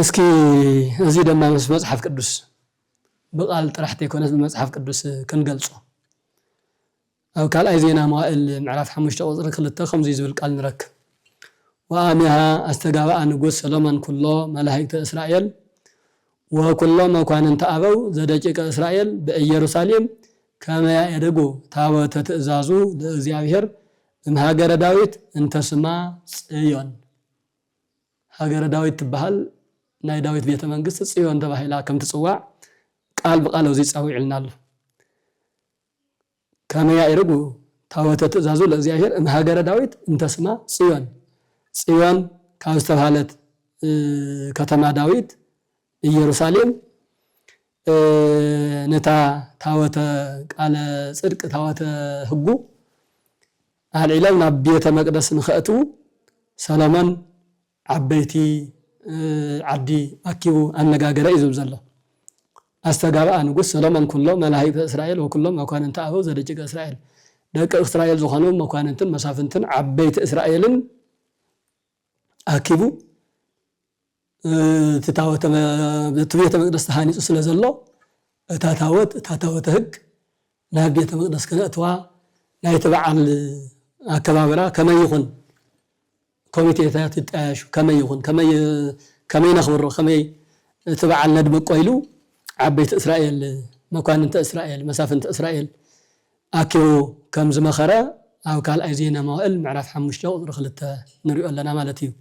እስኪ እዚህ ደማ መጽሐፍ ቅዱስ በቃል ጥራሕተ ይኮነስ በመጽሐፍ ቅዱስ ክንገልጾ أو قال أيزينا موائل معرف حمشت أوزر كلته خمسة زبل قال نرك وآمها استجاب أن نقول سلمان كله ملاهيك إسرائيل وكل ما كان انتأبوا زدجك إسرائيل بيروسالم كما يدقوا تاوت تأزازو لزيابهر هاجر داويت انت سما صيون هاجر داويت تبهل ناي داويت بيت منقص صيون تبهلا كم تصوع قال بقالو زي تصوي علنا له كما يرجو تاوت تأزازو لزيابهر هاجر داويت انت سما صيون كاستفهلت كتما داويت ኢየሩሳሌም ነታ ታወተ ቃለ ጽድቅ ታወተ ህጉ አልዒለም ናብ ቤተ መቅደስ ንኸእቱ ሰሎሞን ዓበይቲ ዓዲ አኪቡ አነጋገረ ይዝብ ዘሎ አስተጋባ ንጉስ ሰሎሞን ኩሎ መላእክተ እስራኤል ወኩሎም መኳንንተ አበው ዘደቂቀ እስራኤል ደቂ እስራኤል ዝኾኑ መኳንንትን መሳፍንትን ዓበይቲ እስራኤልን አኪቡ تتاوت بيت مقدس تهاني سلا زلو تتاوت هق ناب بيت مقدس كنأتوا لا يتبع الكبابرة كما يخون كوميتيات تتعاش كما ينخبر كما يتبع الندب قويلو عبيت إسرائيل مكان انت إسرائيل مسافة إسرائيل أكيو كم زمخرة أو قال أيزينا موائل معرف حمشتو رخلت نريو لنا مالتيو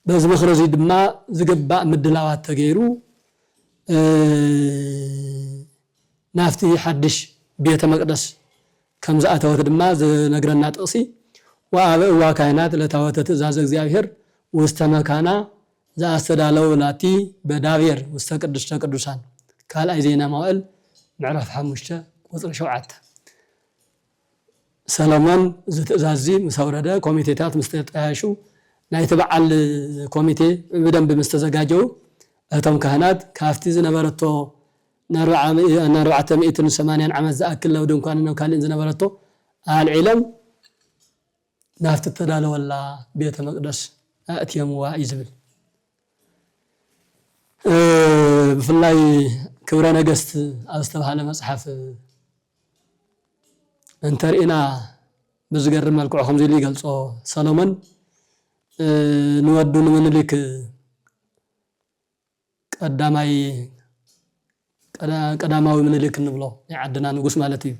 بس مخرج دما زقبا مدلاوات تغيرو نافتي حدش بيت مقدس كم زاتوت دما نغرنا طقسي وابا كاينات لتاوت تزاز እግዚአብሔር ወስተመካና ዘአስተዳለው ላቲ በዳብየር ወስተቅድስ ተቅዱሳን ካል አይዜና ማውል ምዕራፍ 5 ቁጥር 7 ሰሎሞን ዘትእዛዚ መሳውረደ ኮሚቴታት መስተጣያሹ ናይተበዓል ኮሚቴ በደንብ መስተዘጋጀው እቶም ካህናት ካፍቲ ዝነበረቶ 480 ዓመት ዘአክል ነው ድንኳን ነው ካልን ዝነበረቶ አልዒለም ናፍት ተዳለወላ ቤተ መቅደስ አትየምዋ ይዝብል ብፍላይ ክብረ ነገስት አስተባሃለ መጽሐፍ እንተሪና በዝገርም መልኩ ኸምዚ ሊገልጾ ሰሎሞን نودون من لك قداماوي من لك نبلو يعدنا نقص مالتي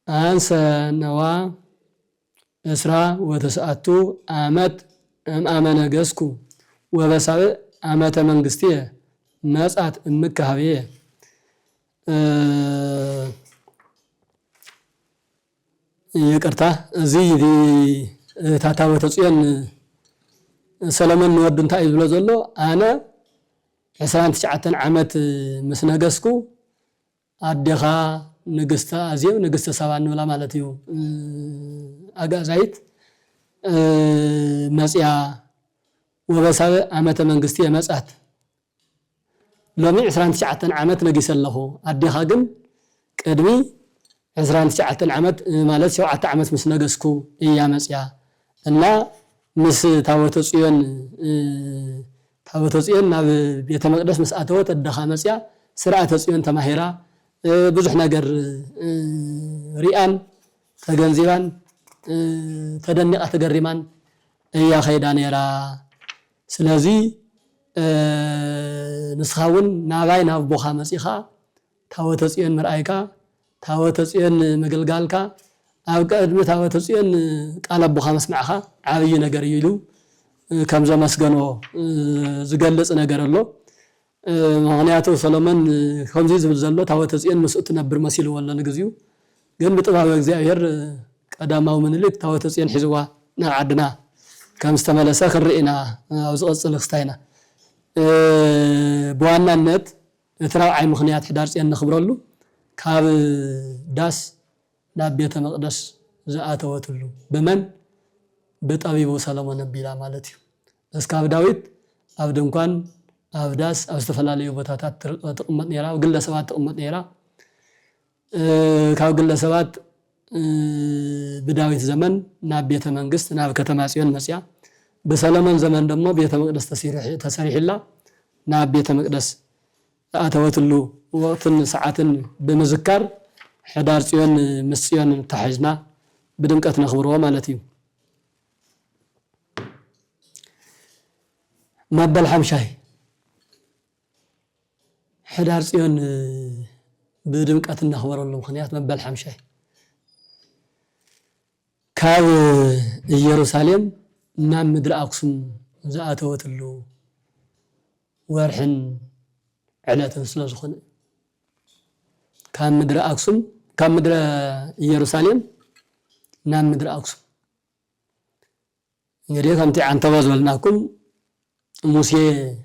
أنسى نوا إسراء وتسأتو آمت أمن قسكو وبسابق آمت من قستيه مسأت مكة هبيه يقرتا زي دي تاتاوت صيان سلمان نود انتاي بلو زلو انا 19 عامت مسنغسكو ادخا نغستا ازيم نغستا سبان ولا مالتيو اغازايت مسيا وبساب عامت منغستي مسات لومي 19 عامت نغيسلهو ادخا ግን ቀድሚ 19 ዓመት ማለት 7 ዓመት ምስ ነገስኩ እያመጽያ እና ምስ ታወተ ጽዮን ናብ ቤተ መቅደስ መስአተው ተደኻ መጽያ ስርዓተ ጽዮን ተማሂራ ብዙሕ ነገር ሪአን ተገንዚባን ተደንቃ ተገሪማን እያ ኸይዳ ነራ ስለዚ ንስኻውን ናባይ ናብ ቦኻ መጽኻ ታወተ ጽዮን ምርአይካ ታወተ ጽዮን መገልጋልካ ኣብ ቀድሚ ታወተ ጽዮን ቃል አቦኻ መስማዕኻ ዓብይ ነገር ይሉ ከም ዘመስገኖ ዝገልጽ ነገር ኣሎ ምክንያቱ ሰሎሞን ከምዚ ዝብል ዘሎ ታወተ ጽዮን መስኡት ነብር መሲሉ ወላ ንግዚኡ ግን ብጥባብ እግዚአብሔር ቀዳማው ምንልክ ታወተ ጽዮን ሒዝዋ ናብ ዓድና ከም ዝተመለሰ ክርኢና ኣብ ዝቕጽል ክስታይና በዋናነት እትራውዓይ ምክንያት ሕዳር ጽዮን ንኽብረሉ ካብ ዳስ ናብ ቤተ መቅደስ ዘአተወትሉ በመን በጠቢቡ ሰሎሞን ቢላ ማለት እዩ እስካብ ዳዊት ኣብ ድንኳን ኣብ ዳስ ኣብ ዝተፈላለዩ ቦታታት ተቀመጥ ነራ ግለሰባት ተቀመጥ ነራ ካብ ግለሰባት بداويت زمن ناب بيت منقست ناب كتما صيون مسيا بسلمان زمن دمو بيت مقدس تسريح الله ناب بيت مقدس أتوت له وقت ساعات بمذكر حدار صيون مسيون تحجنا بدمقت نخبروا مالتي ما بلحم شاي حدار صيون بدمقت نخبروا له مخنيات ما بلحم شاي كاب يروساليم نام مدر أقسم زاتوت له ورحن علات سلازخن كان مدر أقسم كان مدر يروساليم نام مدر أقسم يريد أن تواصلناكم موسى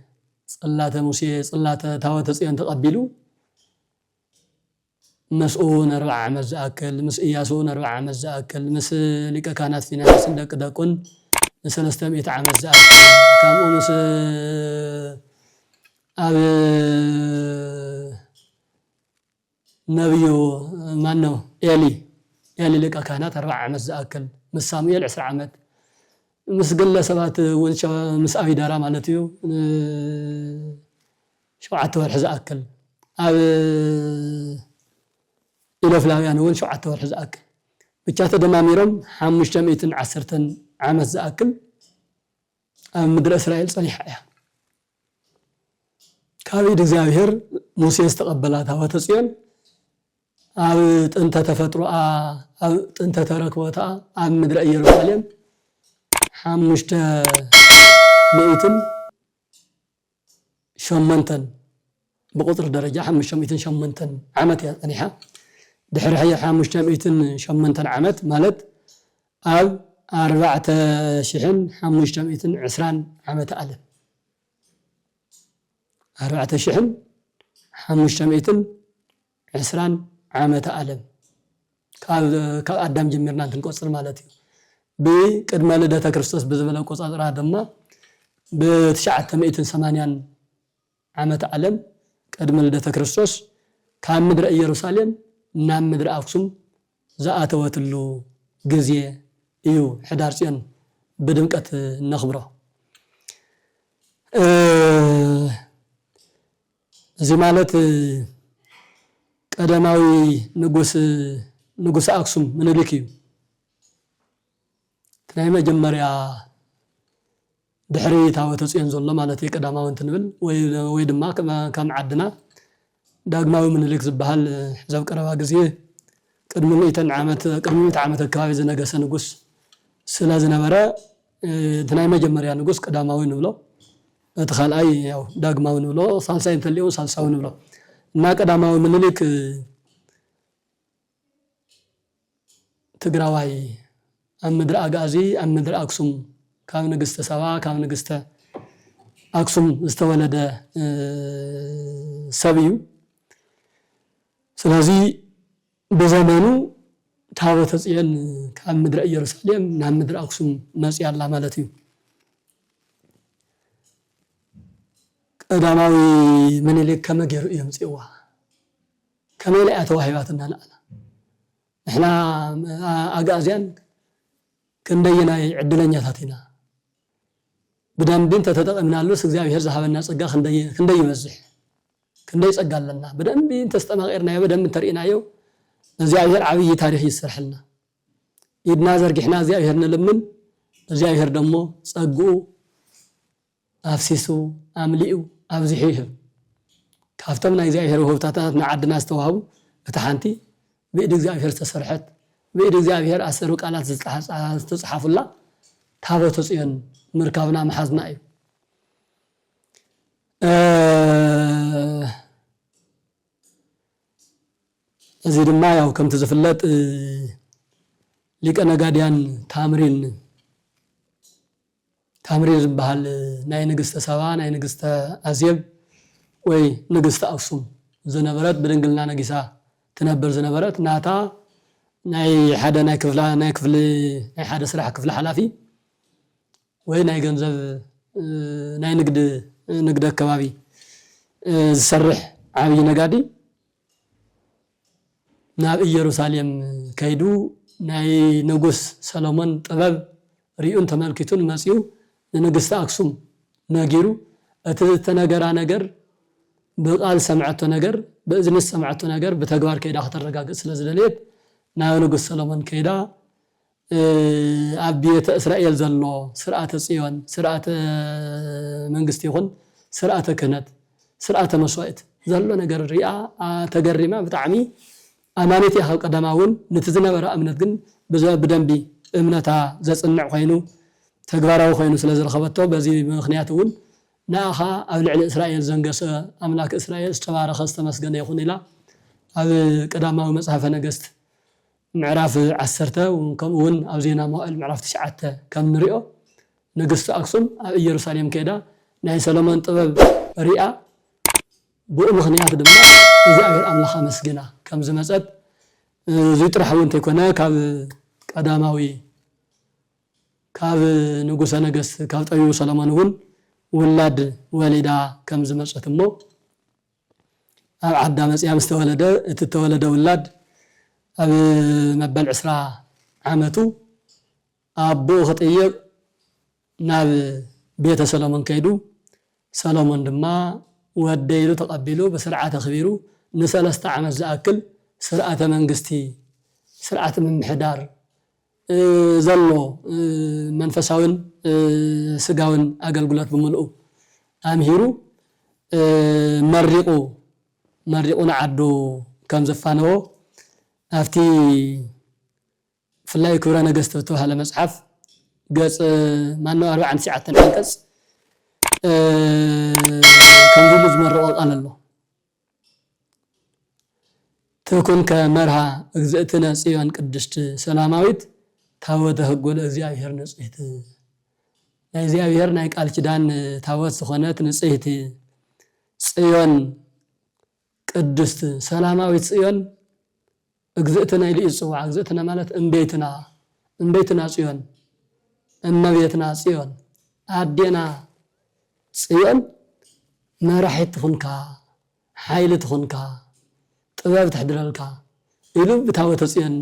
صلاة تاوت صيان تقبلوا مسؤون 4 مزاكل مس إياسون 4 مزاكل مس لك كانت في ناس عندك دكون سنستميت عام زاكل كم مس نبيو مانو إلي لك كانت 4 مزاكل مس سامويل 10 عامات مس قل سبات ونش مس أبي دارا مالتيو شو عتور حزاكل إلى فلاويان وين شو عتور حزاكل بتشات دماميرم 510 عام زاكل مدر إسرائيل صنيحة كابيد እግዚአብሔር ሙሴ استقبلاتها وتصيان أنت تفتروا أنت تركوتا مدر إيروساليم 500 شمنتن بقطر درجة 500 شمنتن عامت يا أنيحة دحر هي 500 شمنتن عامت مالت 4520 عامت ألف 4520 عامت ألف كأدم جميرنا تنقصر مالتي بقدم لدة كريستوس بزبلة قصادر هذا ب980 عامت ألف قدم لدة كريستوس كان مدر يروساليم نام مدر أقسم زاتوت له جزية إيو حدار صيان بدمقت نخبره زي مالت قدماوي نغوس أقسم من لكيو تناي مجمريا دحري تاوت صيان زله مالتي قدماو انتنبل وي دما كم عدنا داغماوي من لك زبحال حزب قربا غزيه قدم 100 عامت قدم 100 عامت كاوي زنغس نغوس سلا زنبره تناي مجمريا نغوس قدماوي نبلو تخال اي ياو داغماوي نبلو سالساي تليو سالساو نبلو ما قدماوي من لك تግራዋይ أمدر أجازي أمدر أقسم كام نجست سوا كام نجست أقسم استولد سبيو سلازي بزمانو تاوت صيان كام مدر يروساليم نام مدر أقسم ناس يالله مالتيو قداماوي من اللي كما جرو يمصيوا كما لا اتوهيباتنا لا احنا أجازيان كندينا عدلنا تاتينا بدام بنت تتقمنا لوس እግዚአብሔር ዘሃበና ጸጋ ክንደይ ይበዝሕ ክንደይ ጸጋለና بدام بنت ተስተማغيرنا بدام ተርኢናዮ እግዚአብሔር ዓብይ ታሪክ ይስርሕልና ይድና ዘርግሕና እግዚአብሔር ንልምን እግዚአብሔር ደሞ ጸጉ አፍሲሱ አምሊኡ አብዝሒህ ካፍተምና እግዚአብሔር ወህብታታት ንዓድና ዝተዋሃቡ እታሓንቲ بيد እግዚአብሔር ተሰርሐት بيد እግዚአብሔር አሰሩ ቃላት ዝተጻሐፉላ ታቦተ ጽዮን ምርካብና መሐዝና እዩ እዚ ድማ ያው ከም ተዝፍለጥ ሊቀ ነጋድያን ታምሪን ዝበሃል ናይ ንግስተ ሰባ ናይ ንግስተ አዜብ ወይ ንግስተ አክሱም ዝነበረት ብድንግልና ነጊሳ تنبر زنبرت ناتا ناي حدا ناي كفل ناي حدا سلاح كفل حلافي وين ناي جنزب ناي نقد كبابي سرح عبي نقادي ناب يروساليم كيدو ናይ ንጉስ ሰሎሞን ጥበብ ሪኡን ተመልኪቱን መጽዩ ንንግስተ አክሱም ነጊሩ እቲ ተነገራ ነገር በቃል ሰምዓቶ ነገር በእዝንስ ሰምዓቶ ነገር በተግባር ከይዳ ከተረጋግጥ ስለዝደልየት ናይ ንጉስ ሰሎሞን ከይዳ አብየተ እስራኤል ዘሎ ስርዓተ ጽዮን ስርዓተ መንግስት ይኹን ስርዓተ ክህነት ስርዓተ መስዋዕት ዘሎ ነገር ሪኣ ተገሪማ ብጣዕሚ አማነት ያው ቀደማውን ንትዝነበረ እምነት ግን በደንቢ እምነታ ዘጽንዕ ኮይኑ ተግባራዊ ኮይኑ ስለዝረኸበቶ በዚ ምክንያት እውን ናኻ ኣብ ልዕሊ እስራኤል ዘንገሰ አምላክ እስራኤል ዝተባረኸ ዝተመስገነ ይኹን ኢላ ኣብ ቀዳማዊ መጽሐፈ ነገስት ምዕራፍ 10 ከምኡውን ኣብ ዜና መዋዕል ምዕራፍ 9 ከም ንሪኦ ንግስቲ አክሱም ኣብ ኢየሩሳሌም ከይዳ ናይ ሰሎሞን ጥበብ ሪኣ ብኡ ምክንያት ድማ እግዚአብሔር አምላኽ መስግና ከም ዝመጸት ዝጥራሕ እውን ተይኮነ ካብ ቀዳማዊ ካብ ንጉሰ ነገስት ካብ ጠቢቡ ሰሎሞን እውን ውላድ ወሊዳ ከም ዝመጸት እሞ ኣብ ዓዳ መጽያ ምስ ተወለደ እቲ ተወለደ ውላድ ኣብ መበል 10 ዓመቱ ኣቦኡ ክጥይቅ ናብ ቤተ ሰሎሞን ከይዱ ሰሎሞን ድማ ወደይሉ ተቀቢሉ በስርዓተ ኽቢሩ ንሰለስተ ዓመት ዝኣክል ስርዓተ መንግስቲ ስርዓተ ምምሕዳር ዘሎ መንፈሳውን ስጋውን አገልግሎት ብምልኡ ኣምሂሩ መሪቁ ንዓዱ ከም ዘፋነዎ አፍቲ ፍላይ ክብረ ነገስት ተባሃለ መጽሐፍ ገጽ ማነው 49 አንቀጽ ከም ዝሉ ዝመረቆ ቃል ኣሎ ተኩን ከመርሃ እግዝእትነ ጽዮን ቅድስት ሰላማዊት ታወተ ህጎ ለእግዚአብሔር ንጽሕት ናይ እግዚአብሔር ናይ ቃል ኪዳን ታወት ዝኾነት ንጽሕት ጽዮን ቅድስት ሰላማዊት ጽዮን እግዝእትነ ኢሉ ይጽዋዕ እግዝእትነ ማለት እምቤትና ጽዮን እመቤትና ጽዮን አዴና ጽዮን መራሒት ትኹንካ ሓይሊ ትኹንካ ጥበብ ትሕድረልካ ኢሉ ብታወተ ጽዮን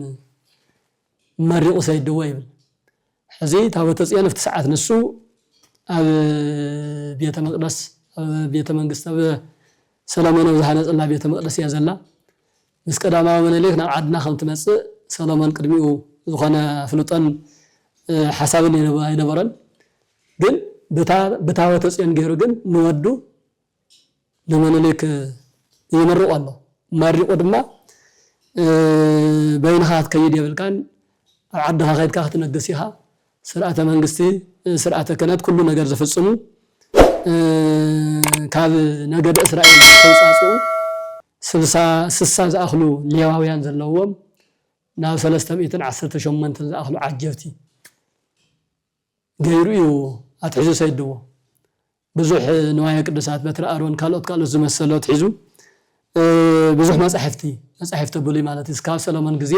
መሪቁ ሰይድዎ ይብል ሕዚ ታወተ ጽዮን ፍቲ ሰዓት ንሱ ኣብ ቤተ መንግስት ኣብ ሰሎሞን ዝሃነጸላ ቤተ መቅደስ እያ ዘላ ምስ ቀዳማዊ ምኒልክ ናብ ዓድና ከም ትመጽእ ሰሎሞን ቅድሚኡ ዝኾነ ፍሉጠን ሓሳብን ይነበረን ግን በታወተ ጽዮን ገይሩ ግን ንወዱ ንምኒልክ ይመርቆ ኣሎ መሪቁ ድማ በይንኻት ከይድ የብልካን ኣብ ዓድኻ ከይድካ ክትነግስ ኢኻ ስርዓተ መንግስቲ ስርዓተ ክህነት ኩሉ ነገር ዝፍጽሙ ካብ ነገደ እስራኤል ተውጻጽኡ 60 ዝኣኽሉ ሌዋውያን ዘለዎም ናብ 318 ዝኣኽሉ ዓጀብቲ ገይሩ እዩ ኣትሒዙ ሰይድዎ ብዙሕ ንዋየ ቅዱሳት በትረ አሮን ካልኦት ዝመሰሉ ኣትሒዙ ብዙሕ መጻሕፍቲ ብሉይ ማለት እዩ ካብ ሰሎሞን ግዜ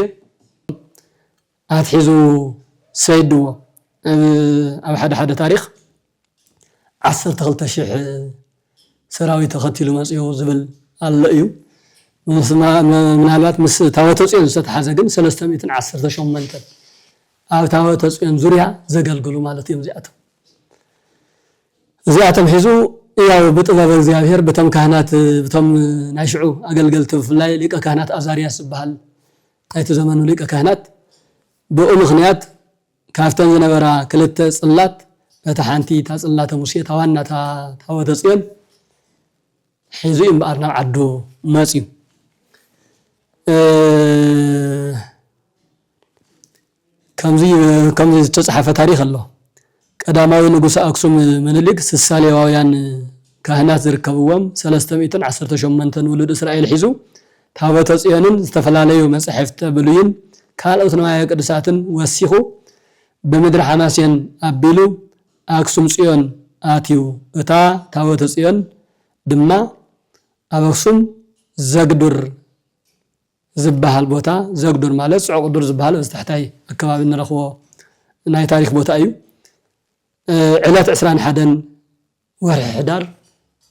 ኣትሒዙ ሰይድዎ ኣብ ሓደ ታሪክ 12,000 ሰራዊት ተኸቲሉ መጽዮ ዝብል አለ እዩ ምናልባት ምስ ታወተ ጽዮን ዝተሓዘ ግን 318 ኣብ ታወተ ጽዮን ዙርያ ዘገልግሉ ማለት እዮም እዚኣቶም ሒዙ ያው በጥበብ እግዚአብሔር በተም ካህናት በተም ናይሽዑ አገልገልት ፍላይ ሊቀ ካህናት አዛሪያስ ይባሃል ታይቱ ዘመኑ ሊቀ ካህናት በኡ ምክንያት ካፍተን ዝነበራ ክልተ ጽላት በተሓንቲ ታጽላተ ሙሴ ታዋና ታወተ ጽዮን ሒዙ እምባር ናብ ዓዱ መጽዩ ከምዚ ዝተጻሕፈ ታሪክ ኣሎ ቀዳማዊ ንጉስ አክሱም ምኒልክ ስሳሌዋውያን ካህናት ዝርከብዎም 318 ውሉድ እስራኤል ሒዙ ታወተ ጽዮንን ዝተፈላለዩ መጻሕፍተ ብሉይን ካልኦት ንዋየ ቅዱሳትን ወሲኹ በምድር ሓማስያን አቢሉ አክሱም ጽዮን አትዩ እታ ታወተ ጽዮን ድማ ኣብ አክሱም ዘግዱር ዝበሃል ቦታ ዘግዱር ማለት ጽዕቅዱር ዝበሃል ዝተሕታይ አካባቢ ንረኽቦ ናይ ታሪክ ቦታ እዩ ዕለት 21 ወርሒ ሕዳር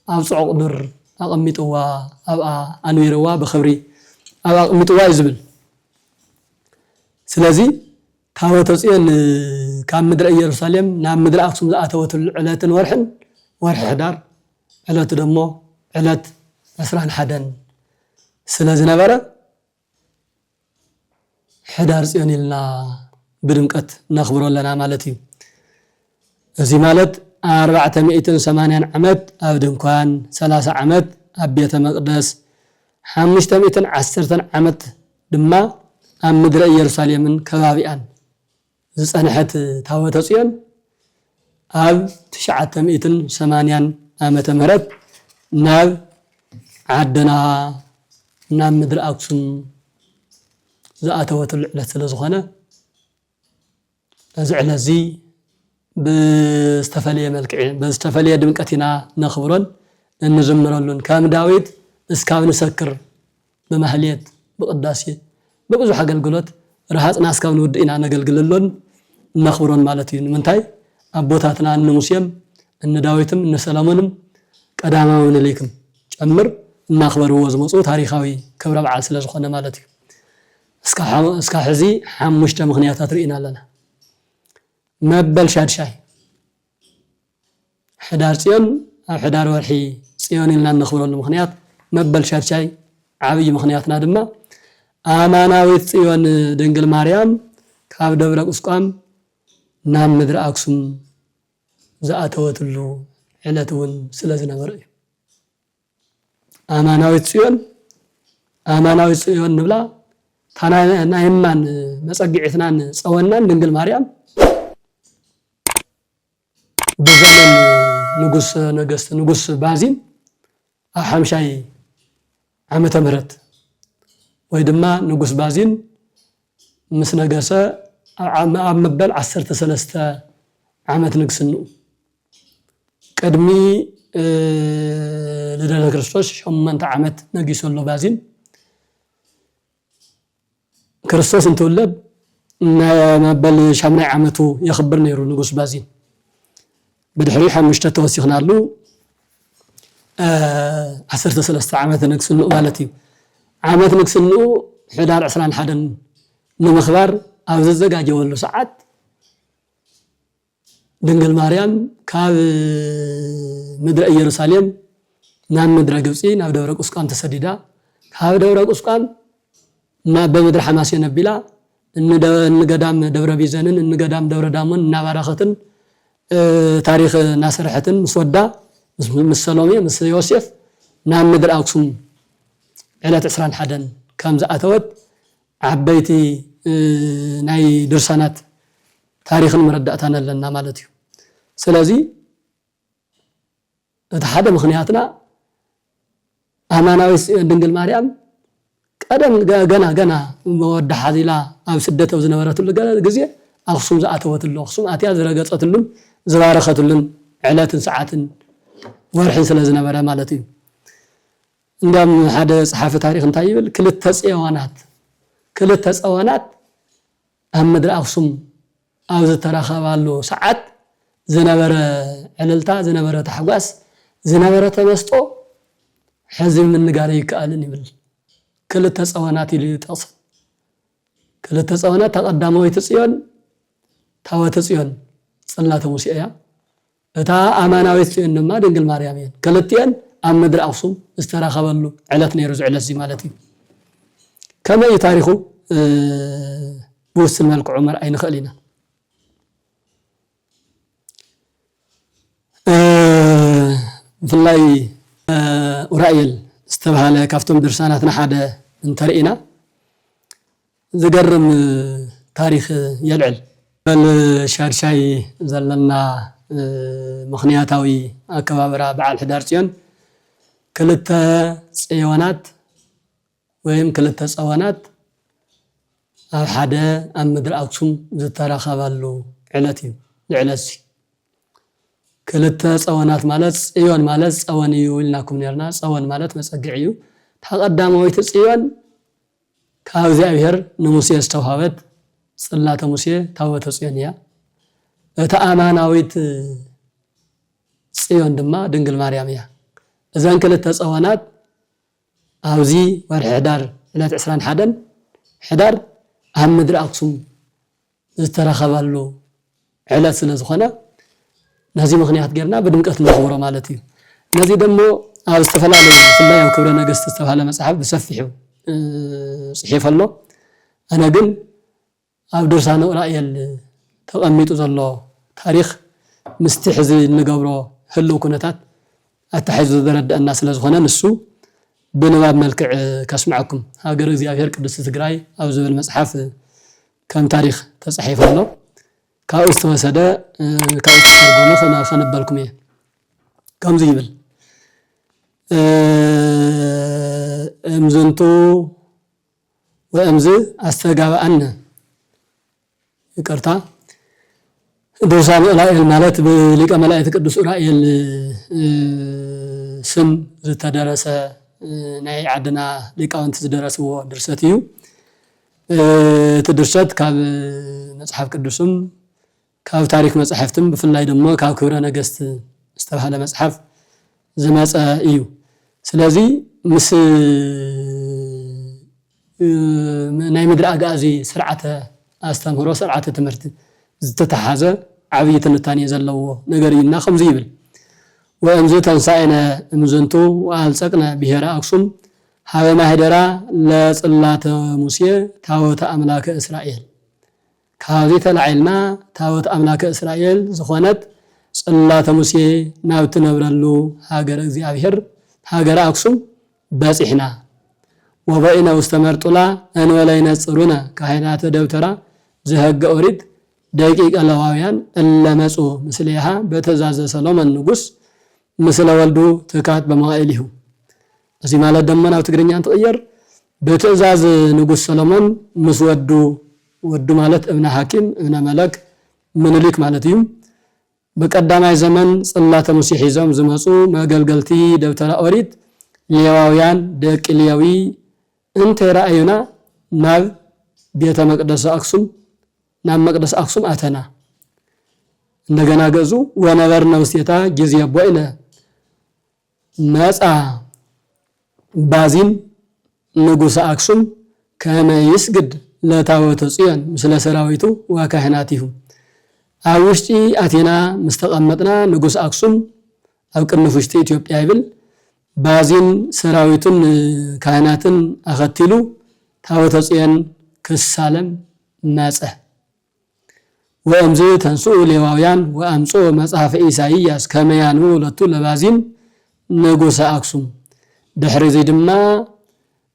ኣብ ጽዕቅዱር ኣቐሚጥዋ ኣብኣ ኣንቢርዋ ብኽብሪ ኣብ ኣቐሚጥዋ ዝብል ስለዚህ ታቦተ ጽዮን ካብ ምድረ ኢየሩሳሌም ናብ ምድረ አክሱም ዝኣተወትሉ ዕለትን ወርሕን ወርሒ ሕዳር ዕለቱ ደሞ ዕለት 21 ስለ ዝነበረ ሕዳር ጽዮን ኢልና ብድምቀት ነኽብሮ ኣለና ማለት እዩ። እዚ ማለት 480 ዓመት ኣብ ድንኳን 30 ዓመት ኣብ ቤተ መቅደስ 510 ዓመት ድማ ኣብ ምድረ ኢየሩሳሌምን ከባቢኣን ዝጸንሐት ታቦተ ጽዮን ኣብ 980 ዓመተ ምህረት ናብ ዓድና ናብ ምድረ አክሱም ዝኣተወትሉ ዕለት ስለ ዝኾነ እዚ ዕለት እዚ ብዝተፈለየ መልክዕ ብዝተፈለየ ድምቀት ኢና ነኽብሮን እንዝምረሉን ከም ዳዊት እስካብ ንሰክር ብማህሌት ብቅዳሴ ብብዙሕ አገልግሎት ረሃፅና እስካብ ንውድእ ኢና ነገልግለሎን ነኽብሮን ማለት እዩ። ንምንታይ ኣቦታትና እነ ሙሴም እነ ዳዊትም እነ ሰሎሞንም ቀዳማዊ ምኒልክም ጨምር እናኽበርዎ ዝመፁ ታሪኻዊ ክብረ በዓል ስለ ዝኾነ ማለት እዩ። እስካብ ሕዚ 5 ምኽንያታት ርኢና ኣለና። መበል ሻድሻይ ሕዳር ጽዮን ኣብ ሕዳር ወርሒ ጽዮን ኢልና ነኽብረሉ ምኽንያት መበል ሻድሻይ ዓብይ ምኽንያትና ድማ ኣማናዊት ጽዮን ድንግል ማርያም ካብ ደብረ ቁስቋም ናብ ምድረ አክሱም ዝኣተወትሉ ዕለት እውን ስለ ዝነበረ እዩ። ኣማናዊት ጽዮን ንብላ ናይማን መጸጊዒትናን ፀወናን ድንግል ማርያም ብዘመን ንጉስ ነገስት ንጉስ ባዚን ኣብ 50 ዓመተ ምህረት ወይ ድማ ንጉስ ባዚን ምስ ነገሰ ኣብ መበል 13 ዓመት ንግስንኡ ቅድሚ ልደተ ክርስቶስ 8 ዓመት ነጊሰሎ ባዚን ክርስቶስ እንትውለድ መበል 8 ዓመቱ የኽብር ነይሩ ንጉስ ባዚን بدحري 5 ተወሲኽናሉ 13 ዓመት ንግስንኡ ማለት እዩ። ዓመት ንግስንኡ ሕዳር 21 ንምኽባር ኣብ ዘዘጋጀወሉ ሰዓት ድንግል ማርያም ካብ ምድረ ኢየሩሳሌም ናብ ምድረ ግብፂ ናብ ደብረ ቁስቋም ተሰዲዳ ካብ ደብረ ቁስቋም ናብ በምድረ ሐማስ የነቢላ እንገዳም ደብረ ቢዘንን እንገዳም ደብረ ዳሞን እናባረኸትን ታሪክ ናስርሐትን ምስወዳ ምስ ሰሎሜ ምስ ዮሴፍ ናብ ምድረ አክሱም ዕለት 21 ከም ዝኣተወት ዓበይቲ ናይ ድርሳናት ታሪክን መረዳእታን ኣለና ማለት እዩ። ስለዚ እቲ ሓደ ምኽንያትና ኣማናዊት ድንግል ማርያም ቀደም ገና ወዳ ሓዚላ ኣብ ስደት ኣብ ዝነበረትሉ ግዜ አክሱም ዝኣተወትሉ አክሱም ኣትያ ዝረገፀትሉን ዝባረኸትሉን ዕለትን ሰዓትን ወርሕን ስለ ዝነበረ ማለት እዩ። እንደም ሓደ ጸሓፊ ታሪክ እንታይ ይብል ክልተ ፀወናት ኣብ ምድረ አክሱም ኣብ ዝተረኸባሉ ሰዓት ዝነበረ ዕልልታ ዝነበረ ተሓጓስ ዝነበረ ተመስጦ ሕዚ ምንጋር ይከኣልን ይብል። ክልተ ፀወናት ኢሉ ይጠቕስ። ክልተ ፀወናት ተቐዳማዊት ጽዮን ታቦተ ጽዮን ጽላተ ሙሴ እያ። እታ ኣማናዊት ጽዮን ድማ ድንግል ማርያም እየን። ክልቲአን ኣብ ምድረ አክሱም ዝተረኸበሉ ዕለት ነይሩ ዝዕለት እዚ ማለት እዩ። ከመይ ታሪኹ ብውስን መልክዑ መርኣይ ንኽእል ኢና። ብፍላይ ኡራኤል ዝተባሃለ ካብቶም ድርሳናትና ሓደ እንተርኢና ዝገርም ታሪክ የልዕል بالشارشاي زلنا مخنياتاوي أكبابرا بعد حدار صيون كلتا صيوانات ويم كلتا صوانات حدا أم مدر أكسوم زتراخبالو علتي لعلسي كلتا صوانات مالت صيون مالت صوانيو لناكم نيرنا صوان مالت مسقعيو تقدمويت صيون كاو زابير نموسي استوهابت ጽላተ ሙሴ ታቦተ ጽዮን እያ። እታ ኣማናዊት ጽዮን ድማ ድንግል ማርያም እያ። እዘን ክልተ ፀወናት ኣብዚ ወርሒ ሕዳር ዕለት 21 ሕዳር ኣብ ምድሪ ኣክሱም ዝተረኸባሉ ዕለት ስለ ዝኾነ ነዚ ምኽንያት ጌርና ብድምቀት ንኽብሮ ማለት እዩ ነዚ ደሞ ኣብ ዝተፈላለዩ ብፍላይ ኣብ ክብረ ነገስት ዝተባሃለ መጽሓፍ ብሰፊሑ ጽሒፍ ኣሎ ኣነ ግን ኣብ ድርሳነ ኡራኤል ተቐሚጡ ዘሎ ታሪኽ ምስቲ ሕዚ ንገብሮ ህልው ኩነታት ኣተሓይዙ ዝረድአና ስለ ዝኾነ ንሱ ብንባብ መልክዕ ከስምዐኩም ሃገረ እግዚአብሔር ቅዱስ ትግራይ ኣብ ዝብል መጽሓፍ ከም ታሪኽ ተጻሒፍ ኣሎ ካብኡ ዝተወሰደ ካብኡ ተተርጎመ ከነበልኩም እየ ከምዚ ይብል እምዝንቱ ወእምዝ ኣስተጋብአነ ይቅርታ ድርሳነ ኡራኤል ማለት ብሊቀ መላእክት ቅዱስ ኡራኤል ስም ዝተደረሰ ናይ ዓድና ሊቃውንቲ ዝደረስዎ ድርሰት እዩ እቲ ድርሰት ካብ መጽሓፍ ቅዱስም ካብ ታሪክ መጽሓፍትም ብፍላይ ደሞ ካብ ክብረ ነገስት ዝተባሃለ መጽሓፍ ዝመጸ እዩ ስለዚ ምስ ናይ ምድሪ ኣጋዚ ስርዓተ ኣስተምህሮ ስርዓተ ትምህርቲ ዝተተሓዘ ዓብይ ትንታኔ ዘለዎ ነገር እዩና ከምዚ ይብል ወእምዝ ተንሳኤነ እምዝንቱ ወአልጸቅነ ብሔረ አክሱም ሃበ ማህደራ ለጽላተ ሙሴ ታቦተ አምላከ እስራኤል ካብዚ ተላዒልና ታቦተ አምላከ እስራኤል ዝኾነት ጽላተ ሙሴ ናብ ትነብረሉ ሃገረ እግዚአብሔር ሃገረ አክሱም በጽሕና ወበኢነ ውስተ መርጡላ እንበለ ይነጽሩነ ካህናተ ደብተራ ዘህገ ኦሪት ደቂቀ ሌዋውያን እለመጹ ምስሌሃ በትእዛዘ ሰሎሞን ንጉስ ምስለ ወልዱ ትካት በመዋዕሊሁ እዚ ማለት ደሞ ናብ ትግርኛ እንትቕየር በትእዛዝ ንጉስ ሰሎሞን ምስ ወዱ ማለት እብነ ሐኪም እብነ መለክ ምንሊክ ማለት እዩ በቀዳማይ ዘመን ጽላተ ሙሴ ሒዞም ዝመጹ መገልገልቲ ደብተራ ኦሪት ሌዋውያን ደቂ ሌዊ እንተ ረአዩና ናብ ቤተ መቅደስ አክሱም ናብ መቅደስ አክሱም አተና እንደገና ገዙ ወነበርና ውስቴታ ጊዜ ቦይነ መጻ ባዚን ንጉስ አክሱም ከመ ይስግድ ለታቦተ ጽዮን ምስለ ሰራዊቱ ወካህናቲሁ ኣብ ውሽጢ አቴና ምስተቀመጥና ንጉስ አክሱም ኣብ ቅንፍ ውሽጢ ኢትዮጵያ ይብል ባዚን ሰራዊቱን ካህናትን አኸቲሉ ታቦተ ጽዮን ክሳለም መጸ ወእምዝ ተንስኡ ሌዋውያን ወአምጾ መጽሐፈ ኢሳይያስ ከመያኑ ለቱ ለባዚን ንጉስ አክሱም ድሕሪ እዚ ድማ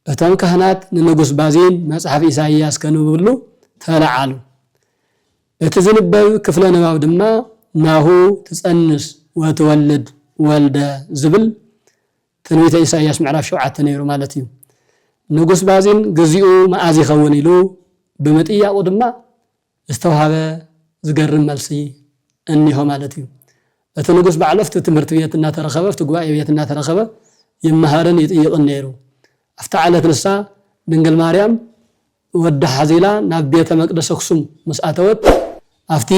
እቶም ካህናት ንንጉስ ባዚን መጽሐፍ ኢሳይያስ ከንብብሉ ተለዓሉ እቲ ዝንበብ ክፍለ ንባብ ድማ ናሁ ትጸንስ ወትወልድ ወልደ ዝብል ትንቢተ ኢሳይያስ ምዕራፍ 7 ነይሩ ማለት እዩ ንጉስ ባዚንግዚኡ መዓዝ ይኸውን ኢሉ ብምጥያቁ ድማ ዝተዋሃበ ዝገርም መልሲ እንሆ ማለት እዩ እቲ ንጉስ ባዕለፍቲ ትምህርቲ ቤት እናተረኸበ ፍቲ ጉባኤ ቤት እናተረኸበ ይመሃርን ይጥይቅን ነይሩ afta ዓለት ንሳ ድንግል ማርያም ወዳ ሓዚላ ናብ ቤተ መቅደስ አክሱም መስአተወት afቲ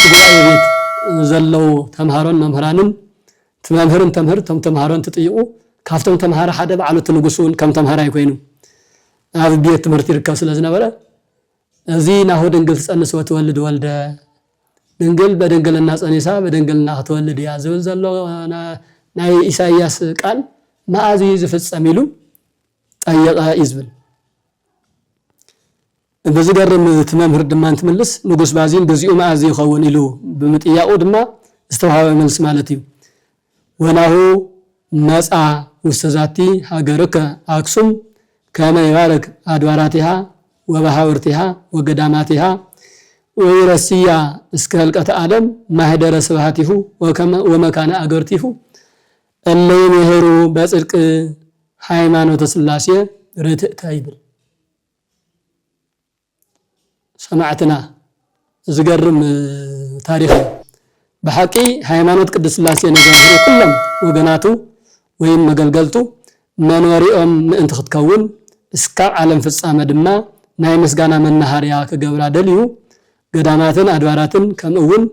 ጉባኤ ቤት ዘለው ተምሃሮን መምህራንን ተመምህርን ተምህርቶም ተምሃሮን ትጥይቁ ካፍቶም ተምሃራ ሓደ ባዕሉ ንጉሱን ከም ተምሃራ ይኮይኑ ኣብ ቤት ትምህርቲ ይርከብ ስለ ዝነበረ እዚ ናሁ ድንግል ትጸንስ ወትወልድ ወልደ ድንግል በድንግልና ጸኒሳ በድንግልና ክትወልድ ያ ዝብል ዘሎ ናይ ኢሳይያስ ቃል መዓዝ ዝፍጸም ኢሉ ጠየቀ ይዝብል በዝገርም ተመምህር ድማ እንትመልስ ንጉስ ባዚን በዚኡ መዓዝ ይኸውን ኢሉ ብምጥያቁ ድማ ዝተዋሃበ መልስ ማለት እዩ ወናሁ መጻ ውስተዛቲ ሃገርከ አክሱም ከመ ይባረክ አድባራቲሃ ወበሃውርቲሃ ወገዳማቲሃ ወይረስያ እስከ ህልቀተ ዓለም ማህደረ ስብሐቲሁ ወመካነ አገርቲሁ እለይም ይሄሩ በጽድቅ ሃይማኖተ ሥላሴ ርትዕተ ይብል ሰማዕትና ዝገርም ታሪኽ በሐቂ ሃይማኖት ቅዱስ ሥላሴ ነዘምሩ ኩሎም ወገናቱ ወይም መገልገልቱ መንወሪኦም ምእንቲ ክትከውን እስከ ዓለም ፍጻመ ድማ ናይ ምስጋና መናሃርያ ከገብራ ደልዩ ገዳማትን አድባራትን ከምውን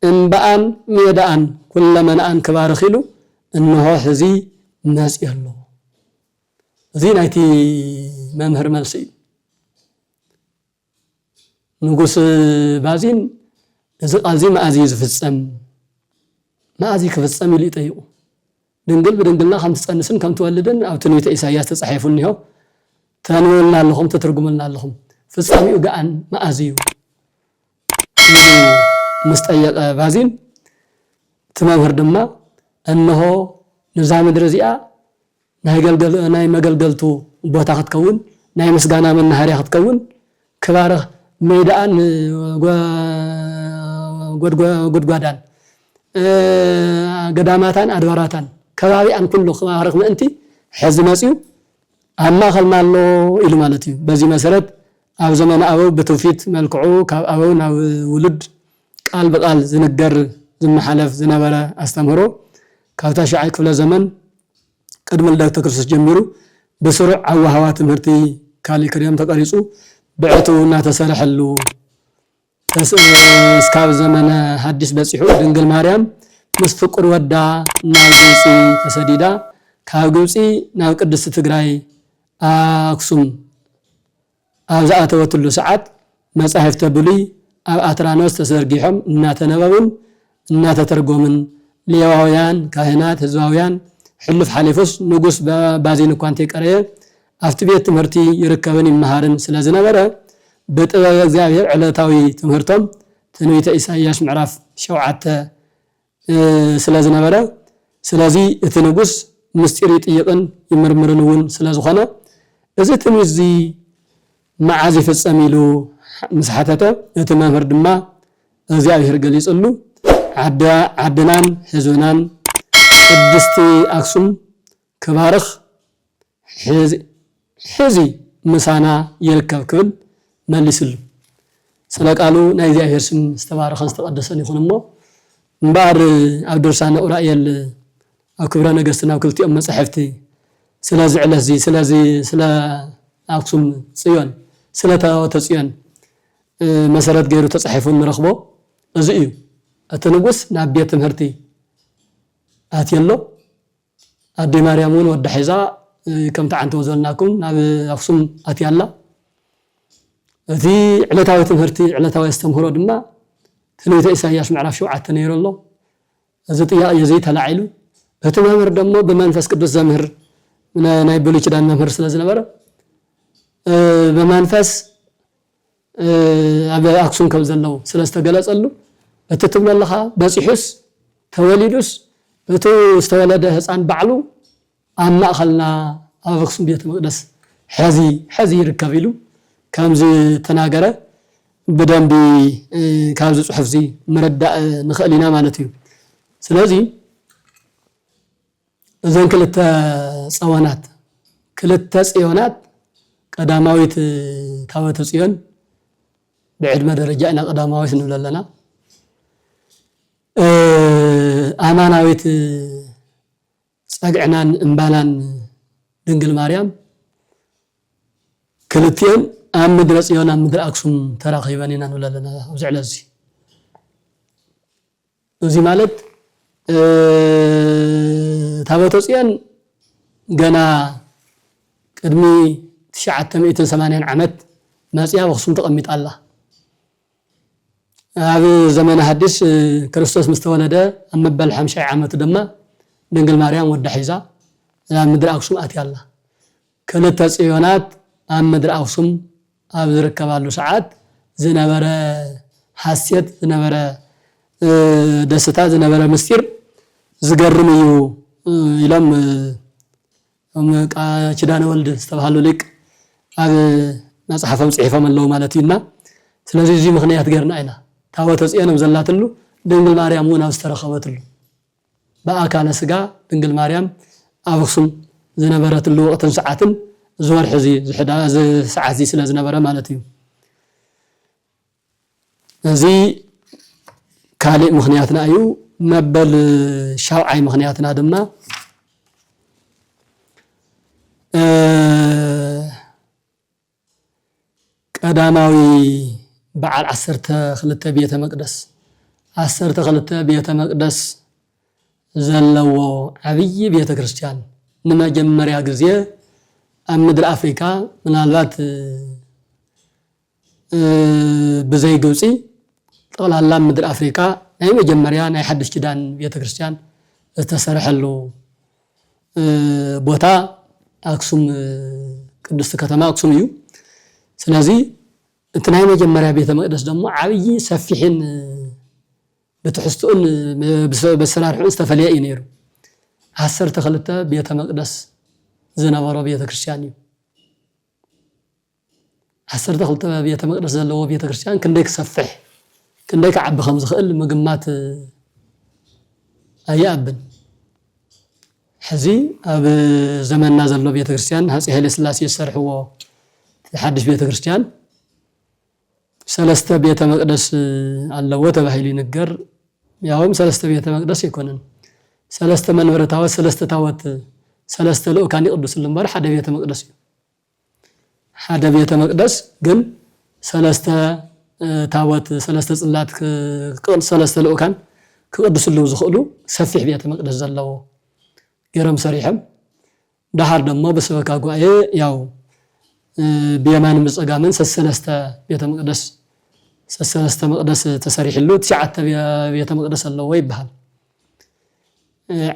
እንባአን ሜዳአን ኩለመናአን ከባርኺሉ እንሆ ሕዚ መጽየሎ እዚ ናይቲ መምህር መልሲ ንጉስ ባዚን እዚ ቃልዚ ማእዚ ዝፍጸም ማእዚ ክፍጸም ኢሉ ይጠይቁ ድንግል ብድንግልና ከም ትጸንስን ከም ትወልድን ኣብ ትንቢተ ኢሳይያስ ተጻሒፉ እንሆ ተንበልና ኣለኹም ተትርጉምልና ኣለኹም ፍጻሚኡ ገአን ማእዚዩ مستأيق بازين تمامر دما أنه نظام درزيا ناي مقلقلتو بوتا خطكون ناي مسقانا من نهاري خطكون كباره ميدان قد قادان قداماتان أدواراتان كبابي أن كله خمارق من أنتي حز ناسيو أما خلما الله إلو مالتيو بزي مسرد أو زمان أو بتوفيت ملكعو كاب أو ناو ولد قال بقال زنقر زمحلف زنبرة استمرو كافتا شعي كفل زمن قدم الدكتور كرسس جميرو بسرع عوهوات مرتي كالي كريم تقريسو بعتو ناتسرح اللو اسكاب زمن حديث بسيحو دنقل مريم مسفقر ودا ناوغوسي تسديدا كاوغوسي ناو قدس تقراي أكسوم أبزاء توتلو ساعات مصاحف تبلي أترانوس تسرقيهم ناتنبابون ناتترقومن ليواويان كاهنات هزواويان حلف حليفوس نقص بازين كوانتي قريه افتبيت تمرتي يركبني مهارن سلازنا برا بطبع እግዚአብሔር ዕለታዊ ትምህርቶም ትንቢተ ኢሳይያስ ምዕራፍ 7 ስለዝነበረ ስለዚ እቲ ንጉስ ምስጢር ይጥይቅን ይምርምርን እውን ስለዝኾነ እዚ ትንቢት እዚ መዓዝ ይፈጸም ኢሉ مسحتته يتمامر دما እግዚአብሔር ገሊጽሉ عدنان حزونان قدستي أكسوم كبارخ حزي مسانا يركب كل ملسل سلقالو نا እግዚአብሔር ስም استبارخ استقدسن يكون مو مبار عبد الرسان أورائيل أو كبر نجستنا وكلتي أم صحفتي سلازي علزي سلا أكسوم صيون سلتا وتصيون مسارات غيرو تصحيفون مرخبو ازيو اتنغوس نابيه تمهرتي اتيلو ادي مريمون ود حيزا كم تعنتو زلناكم ناب اقسم اتيالا في علتاوي تمهرتي علتاوي استمهرو دما تنويت اساياس معرف شو عتنير الله ازي طيا يزيت لاعيلو بتمامر دمو بمنفس قدس زمهر من ناي بلوچ دان ممهر سلازنبره بمنفس أبي أقسم كم زلوا سلسة جلس قالوا أتتم الله بسيحس توليدس أتو استولده عن بعلو أما أخلنا أقسم بيت مقدس حزي ركبيلو كم زي تناجرة بدم بي كم زي حفزي مرد نخلينا مالتيو سلازي إذن كلت صوانات كلت صيانات قداماويت تاوت صيان بعد ما رجعنا قداماويت نقول لنا أماناويت سأقعنان إمبالان دنقل مريم كلتين أم مدرس يونا مدر أقسم تراخيبانينا نقول لنا وزعل زي مالت تابوتوسيان جنا قدمي 980 عمت ماسيا وخصوم تقميت الله هذا زمان حديث كريستوس مستولد أما بلحم شيء عمت دما دنقل مريم ود حيزا مدر أقسم أتي الله كانت تسيونات أم مدر أقسم أبذر كبالو ساعات زنبرة حاسيت زنبرة دستا زنبرة مستير زقرميو إلام كدان ولد استبحالو لك هذا مصحفهم صحيفهم الله مالتينا ስለዚህ እዚህ ምክንያት ገርና አይና ታወተ ጽየንም ዘላትሉ ድንግል ማርያም ሆና አስተረኸበትሉ በአካለ ስጋ ድንግል ማርያም አብክሱም ዝነበረትሉ ወቅትን ሰዓትን ዝወርሕ እዚ ዝሕዳ ሰዓት እዚ ስለ ዝነበረ ማለት እዩ እዚ ካልእ ምክንያትና እዩ መበል ሻውዓይ ምክንያትና ድማ ቀዳማዊ بعد 12 بيت مقدس 12 بيت مقدس زلوا عبي بيت كريستيان نما جمريا غزيه امدر افريكا منالبات بزي جوسي طلع الله مدر أفريقيا أي مجمريا أي حدش كدان بيت كريستيان تسرح له بوتا أقسم قدس كتما أقسم يو سلازي تناي مجمريا بيت مقدس دمو عبي سفيحين بتحسون بسرار حون استفليا ينيرو عسر تخلطة بيت مقدس زنابرو بيت كريستيان عسر تخلطة بيت مقدس زلو بيت كريستيان كنديك سفح كنديك عب خمس خل مجمات أيابن حزي أب زمان نازل له بيت كريستيان هسي هل سلاسي السرح هو حدش بيت كريستيان سلسته بيت مقدس الله وتبهيلي نجر ياهم سلسته بيت مقدس يكونن سلسته منبر تاوت سلسته تاوت سلسته لو كان يقدس المبار حدا بيت مقدس حدا بيت مقدس جن سلسته تاوت سلسته صلات قل سلسته لو كان كقدس له زخلو سفيح بيت مقدس زلو يرم صريحم دحر دمو بسبكا غواي ياو بيمان مصغامن سلسته بيت مقدس سلسته مقدس تسريح له تسعه بيت مقدس الله ويبحال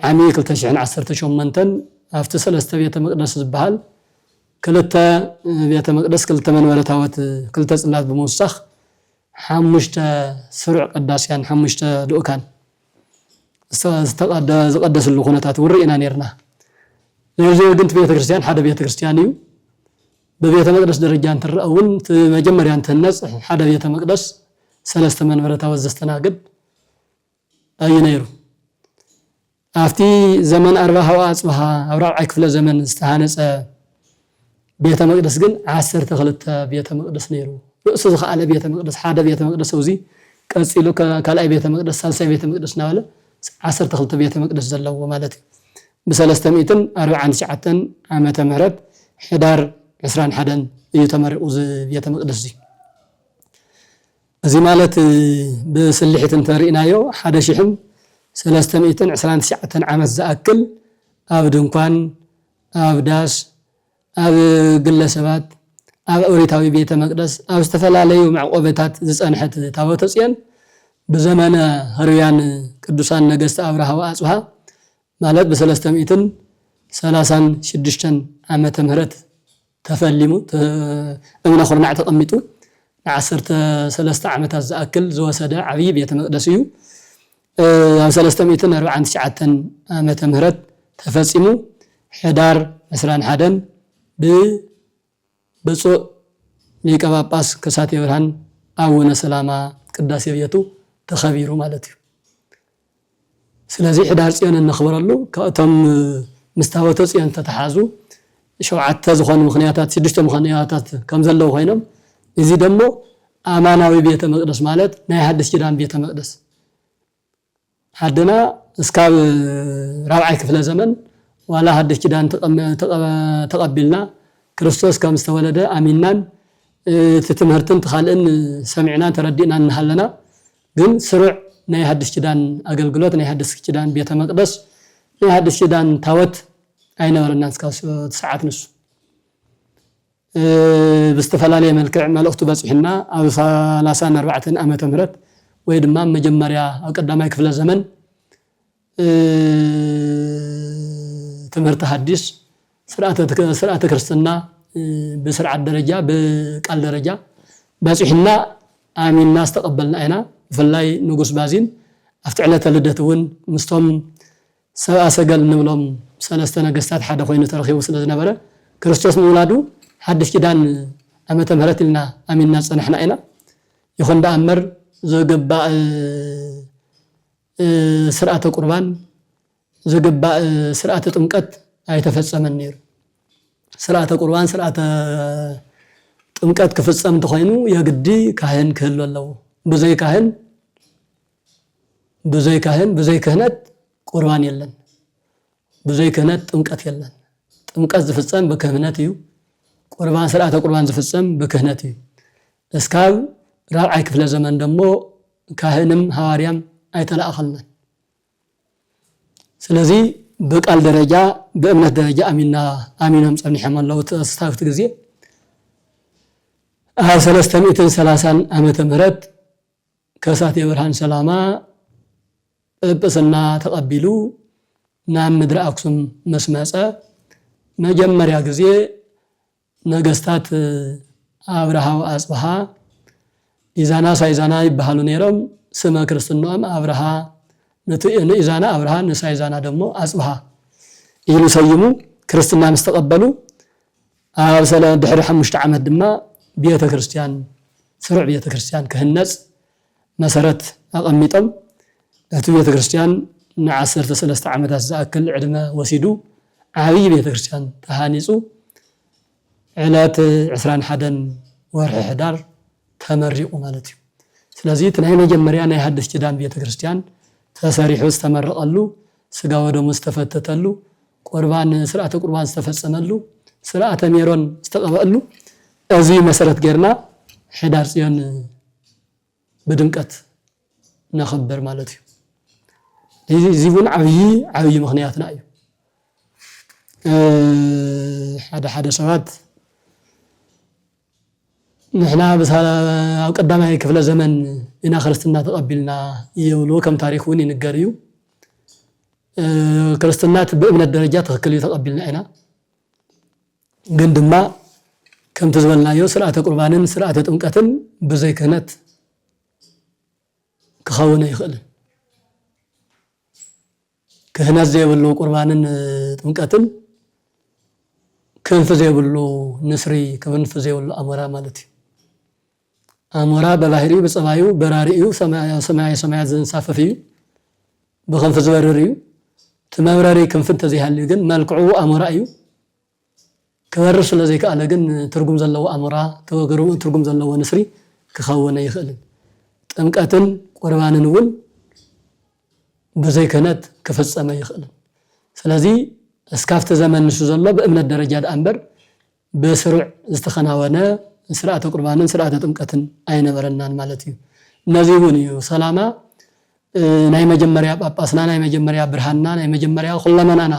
عامي كلتشحن 10 شومنتن افت سلسته بيت مقدس زبحال كلتا بيت مقدس كلتا منبر تاوت كلتا صلات بموسخ حمشت سرع قداسيان حمشت لؤكان زقدس له خناتات ورينا نيرنا زي قلت بيت كريستيان حدا بيت كريستيان يو ببيت مقدس درجان ترأون مجمريا انت الناس حدا بيت مقدس سلسته منبر تاوت زستناقد اي نيرو افتي زمن 40 واصبها ابرع كفله زمن استهانص بيت مقدس جن 10 تخلت بيت مقدس نيرو رؤس على بيت مقدس حدا بيت مقدس وزي قصيلو كالاي بيت مقدس سالسي بيت مقدس ناوله 10 تخلت بيت مقدس زلو مالتي بسلسته 49 عامه مهرب حدار 21 يتمرق بيت مقدس زي ازي مالت بسلحه ترينايو حدا شحم 329 عامت زاكل اب دنكان اب داس اب ግለሰባት اب اوريتاوي بيت مقدس اب استفلاليو معقوبታት ዝጸንሐት ታቦተ ጽዮን በዘመነ ህርያን ቅዱሳን ነገስት አብርሃ ወአጽብሃ ማለት በ336 ዓመተ ምህረት ተፈልሙ እምነ ኹርናዕ ተቀሚጡ 13 ዓመታት ዝአክል ዝወሰደ ዓብይ ቤተ መቅደስ እዩ ኣብ 349 ዓመተ ምህረት ተፈጺሙ ሕዳር 21 بصو ሊቀ ጳጳስ ከሳቴ ብርሃን አቡነ ሰላማ ቅዳሴ ቤቱ ተኸቢሩ ማለት እዩ ስለዚህ ሕዳር ጽዮን እንخبረሉ ከቶም ምስታወተ ጽዮን ተተሓዙ ሸውዓተ ዝኾኑ ምኽንያታት 6 ምኽንያታት ከም ዘለው ኮይኖም እዚ ደሞ አማናዊ ቤተ መቅደስ ማለት ናይ ሐዲስ ኪዳን ቤተ መቅደስ حدنا اسكاب رابع كفله زمن ولا حدش كدان تقبلنا كريستوس كم استولد اميننا تتمهرتن تخالن سمعنا تردينا نحلنا ግን ስሩዕ ናይ ሐዲስ ኪዳን አገልግሎት ናይ ሐዲስ ኪዳን ቤተ መቅደስ ናይ ሐዲስ ኪዳን ታወት አይነበርና እስከ ሰዓት ንሱ በስተፈላለ መልክዕ መልእክቱ በጽሕና ኣብ 34 ዓመተ ምህረት ወይ ድማ መጀመሪያ አቀዳማይ ክፍለ ዘመን ትምህርት ሐዲስ ስርዓተ ክርስትና በስርዓት ደረጃ በቃል ደረጃ በጽሕና አሚንና استقبلنا አይና ፍላይ ንጉስ ባዚን አፍጥዕለተ ልደትውን ምስቶም ሰብአ ሰገል ንብሎም ሰለስተ ነገስታት ሓደ ኮይኑ ተረኺቡ ስለዝነበረ ክርስቶስ ምውላዱ ሐዲስ ኪዳን ዓመተ ምህረት ኢልና አሚንና ጸንሕና አይና ይኹን ደአመር ዘገባ ስርዓተ ቁርባን ዘገባ ስርዓተ ጥምቀት አይተፈጸመን ነይሩ ስርዓተ ቁርባን ስርዓተ ጥምቀት ክፍጸም ተኾይኑ የግዲ ካህን ክህልወለው በዘይ ክህነት ቁርባን የለን በዘይ ክህነት ጥምቀት የለን ጥምቀት ዝፍጸም በክህነት እዩ ቁርባን ስርዓተ ቁርባን ዝፍጸም በክህነት እዩ እስካብ ራብዓይ ክፍለ ዘመን ደሞ ካህንም ሐዋርያም አይተላአኸልና ስለዚህ በቃል ደረጃ በእምነት ደረጃ አሚኖም ጸንሐም አላህ ተስታፍት ጊዜ 330 ዓመተ ምህረት ከሳቴ ብርሃን ሰላማ ጵጵስና ተቀቢሉ ናብ ምድረ አክሱም መስመፀ መጀመሪያ ጊዜ ነገስታት አብርሃ ወአጽብሃ ኢዛና ሳይዛና ይባሃሉ ነይሮም ስመ ክርስትናኦም አብርሃ ኢዛና አብርሃ ንሳይዛና ደግሞ አጽብሃ ኢሉ ሰይሙ ክርስትና መስተቀበሉ አብሰለ ድሕሪ 5 ዓመት ድማ ቤተ ክርስቲያን ስሩዕ ቤተ ክርስቲያን ክህነጽ መሰረት አቀሚጦም እቲ ቤተ ክርስቲያን ን13 ዓመታት ዝኣክል ዕድመ ወሲዱ ዓብይ ቤተ ክርስቲያን ተሃኒጹ ዕለት 21 ወርሒ ሕዳር ተመሪቁ ማለት እዩ። ስለዚ እቲ ናይ መጀመርያ ናይ ሓድሽ ኪዳን ቤተ ክርስቲያን ተሰሪሑ ዝተመረቀሉ ስጋ ወደሙ ዝተፈተተሉ ቁርባን ስርዓተ ቁርባን ዝተፈጸመሉ ስርዓተ ሜሮን ዝተቀበሉ እዚ መሰረት ጌርና ሕዳር ጽዮን በድምቀት ነኽብር ማለት እዩ። እዚ እውን ዓብይ ምኽንያትና እዩ። ሓደ ሰባት ንሕና ኣብ ቀዳማይ ክፍለ ዘመን ኢና ክርስትና ተቀቢልና ይብሉ ከም ታሪክ እውን ይንገር እዩ። ክርስትናት ብእምነት ደረጃ ትክክል ተቀቢልና ኢና ግን ድማ ከምቲ ዝበልናዮ ስርዓተ ቁርባንን ስርዓተ ጥምቀትን ብዘይ ክህነት ክኸውን ይኽእል። ክህነት ዘይብሉ ቁርባንን ጥምቀትን ክንፍ ዘይብሉ ንስሪ ክንፍ ዘይብሉ አሞራ ማለት እዩ። አሞራ በባህሪው በጸባዩ በራሪኡ ሰማያት ዝንሳፈፍ እዩ ብክንፍ ዝበርር እዩ። ተመብራሪ ክንፍ ተዘይሃልዩ ግን መልክዑ አሞራ እዩ። ከበር ስለዚህ ካለ ግን ትርጉም ዘለዎ አሞራ ትርጉም ዘለዎ ንስሪ ክኸውን ይኽእል። ጥምቀትን ቁርባንን እውን በዘይ ክህነት ክፈጸመ ይኽእል። ስለዚ እስካፍተ ዘመን ንሱ ዘሎ በእምነት ደረጃ ዳንበር በስሩዕ ዝተኸናወነ ስርዓተ ቁርባንን ስርዓተ ጥምቀትን አይነበረናን ማለት እዩ። እነዚህ እውን እዩ ሰላማ ናይ መጀመርያ ጳጳስና ናይ መጀመርያ ብርሃንና ናይ መጀመርያ ኩለመናና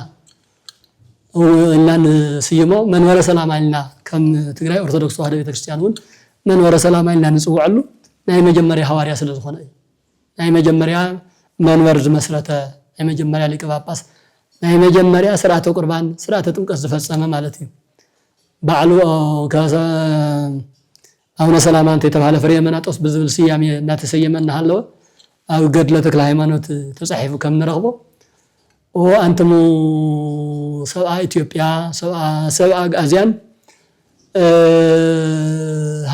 ኢላን ስይሞ መንበረ ሰላማ ኢልና ከም ትግራይ ኦርቶዶክስ ተዋህዶ ቤተክርስቲያን እውን መንበረ ሰላማ ኢልና ንጽውዓሉ ናይ መጀመርያ ሐዋርያ ስለ ዝኾነ እዩ። ናይ መጀመርያ መንበር ዝመስረተ ናይ መጀመርያ ሊቀ ጳጳስ ናይ መጀመርያ ስርዓተ ቁርባን ስርዓተ ጥምቀት ዝፈጸመ ማለት እዩ። ባዕሉ አቡነ ሰላማ የተባለ ፍሬ መናጦስ ብዝብል ስያሜ እናተሰየመ እናሃለወ ኣብ ገድለ ተክለ ሃይማኖት ተጻሒፉ ከም ንረኽቦ አንተሙ ሰብአ ኢትዮጵያ ሰብአ ጋዚያን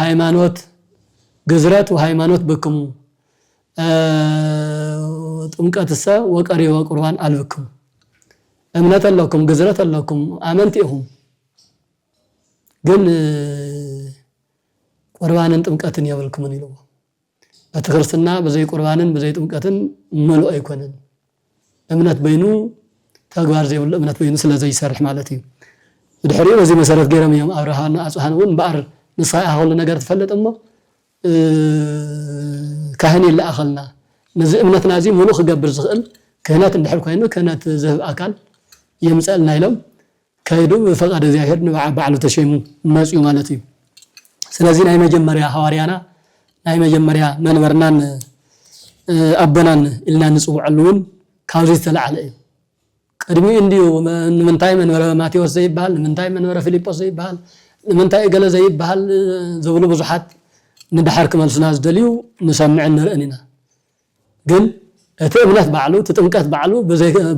ሃይማኖት ግዝረት ወሃይማኖት በክሙ ጥምቀትሰ ወቀሪ ወቁርባን አልበክሙ እምነት አለኩም ግዝረት አለኩም አመንቲ ኢኹም ግን ቁርባንን ጥምቀትን የብልኩምን ይልዎ እቲ ክርስትና በዘይ ቁርባንን በዘይ ጥምቀትን ምሉእ አይኮነን። እምነት በይኑ ተግባር ዘይብሉ እምነት በይኑ ስለዚህ ይሰርሕ ማለት እዩ። ድሕሪኡ በዚ መሰረት ገይሮም እዮም አብርሃና አጽሃን እውን ባር ንሳይ አሁን ነገር ተፈለጠሞ ካህን ይላአኸልና ነዚ እምነትና እዚ ሙሉእ ክገብር ዝኽእል ክህነት እንድሕር ኮይኑ ክህነት ዝህብ አካል የምጸልና ኢሎም ከይዱ ፈቃደ እግዚአብሔር ባዕሉ ተሸይሙ መጽኡ ማለት እዩ። ስለዚህ ናይ መጀመርያ ሐዋርያና ናይ መጀመርያ መንበርናን አበናን ኢልና ንጽውዓሉን ካብዚ ዝተለዓለ እዩ። ቅድሚ እንዲሁ ንምንታይ መንበረ ማቴዎስ ዘይባል ንምንታይ መንበረ ፊልጶስ ዘይባል ንምንታይ ገለ ዘይባል ዝብሉ ብዙሓት ንድሓር ክመልሱና ዝደልዩ ንሰምዕ ንርእን ኢና። ግን እቲ እምነት ባዕሉ እቲ ጥምቀት ባዕሉ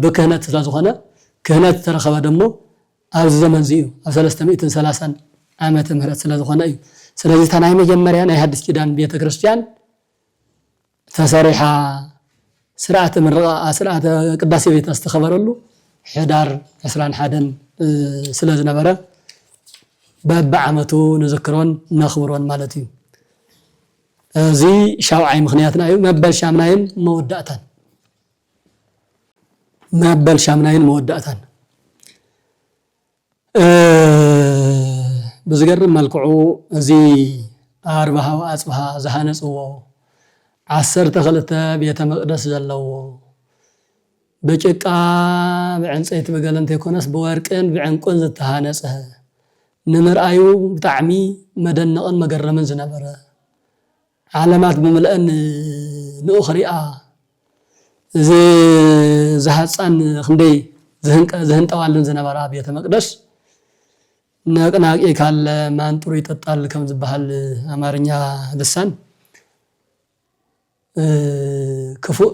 ብክህነት ስለዝኾነ ክህነት ተረኸበ ደሞ ኣብዚ ዘመን እዚ እዩ ኣብ 330 ዓመተ ምህረት ስለዝኾነ እዩ። ስለዚ እታ ናይ መጀመርያ ናይ ሓድሽ ኪዳን ቤተ ክርስቲያን ተሰሪሓ ስርዓተ ምረቃ ስርዓተ ቅዳሴ ቤት ዝተኸበረሉ ሕዳር 21 ስለ ዝነበረ በብዓመቱ ንዝክሮን ነኽብሮን ማለት እዩ። እዚ ሻውዓይ ምኽንያትና እዩ። መበል ሻምናይን መወዳእታን ብዝገርም መልክዑ እዚ አርባሃ ወአጽብሃ ዝሃነጽዎ 12 ቤተ መቅደስ ዘለዎ በጭቃ ብዕንፀይቲ በገለንተ ይኮነስ በወርቅን ብዕንቁን ዝተሃነጸ نمرأيو بتعمي مدنقن مجرمن زنبرة علامات بملأن نأخرئة زهاتسان خندي زهن طوالن زنبرة بيت مقدس نقناق يكال ما انطري تطال كم زبحال أمارنيا لسان كفو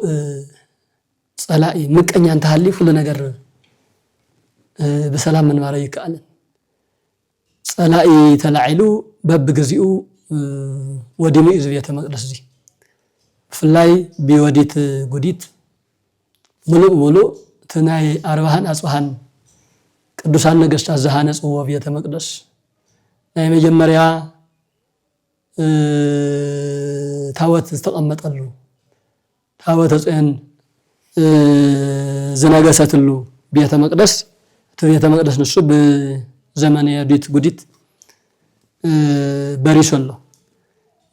صلائي مكأني أنت هالي فل نجر بسلام من ماري كألن صلائي تلعلو باب جزيو وديمي إزبية مقدس دي فلاي بيوديت جديد ملو تناي أربعان أصبحان قدوسان نجست الزهانة وبيت مقدس نايم جمريا تاوت استقامت قلو تاوت أن زناجسات له بيت مقدس بيت مقدس نصب زمن يديت جديد بريش الله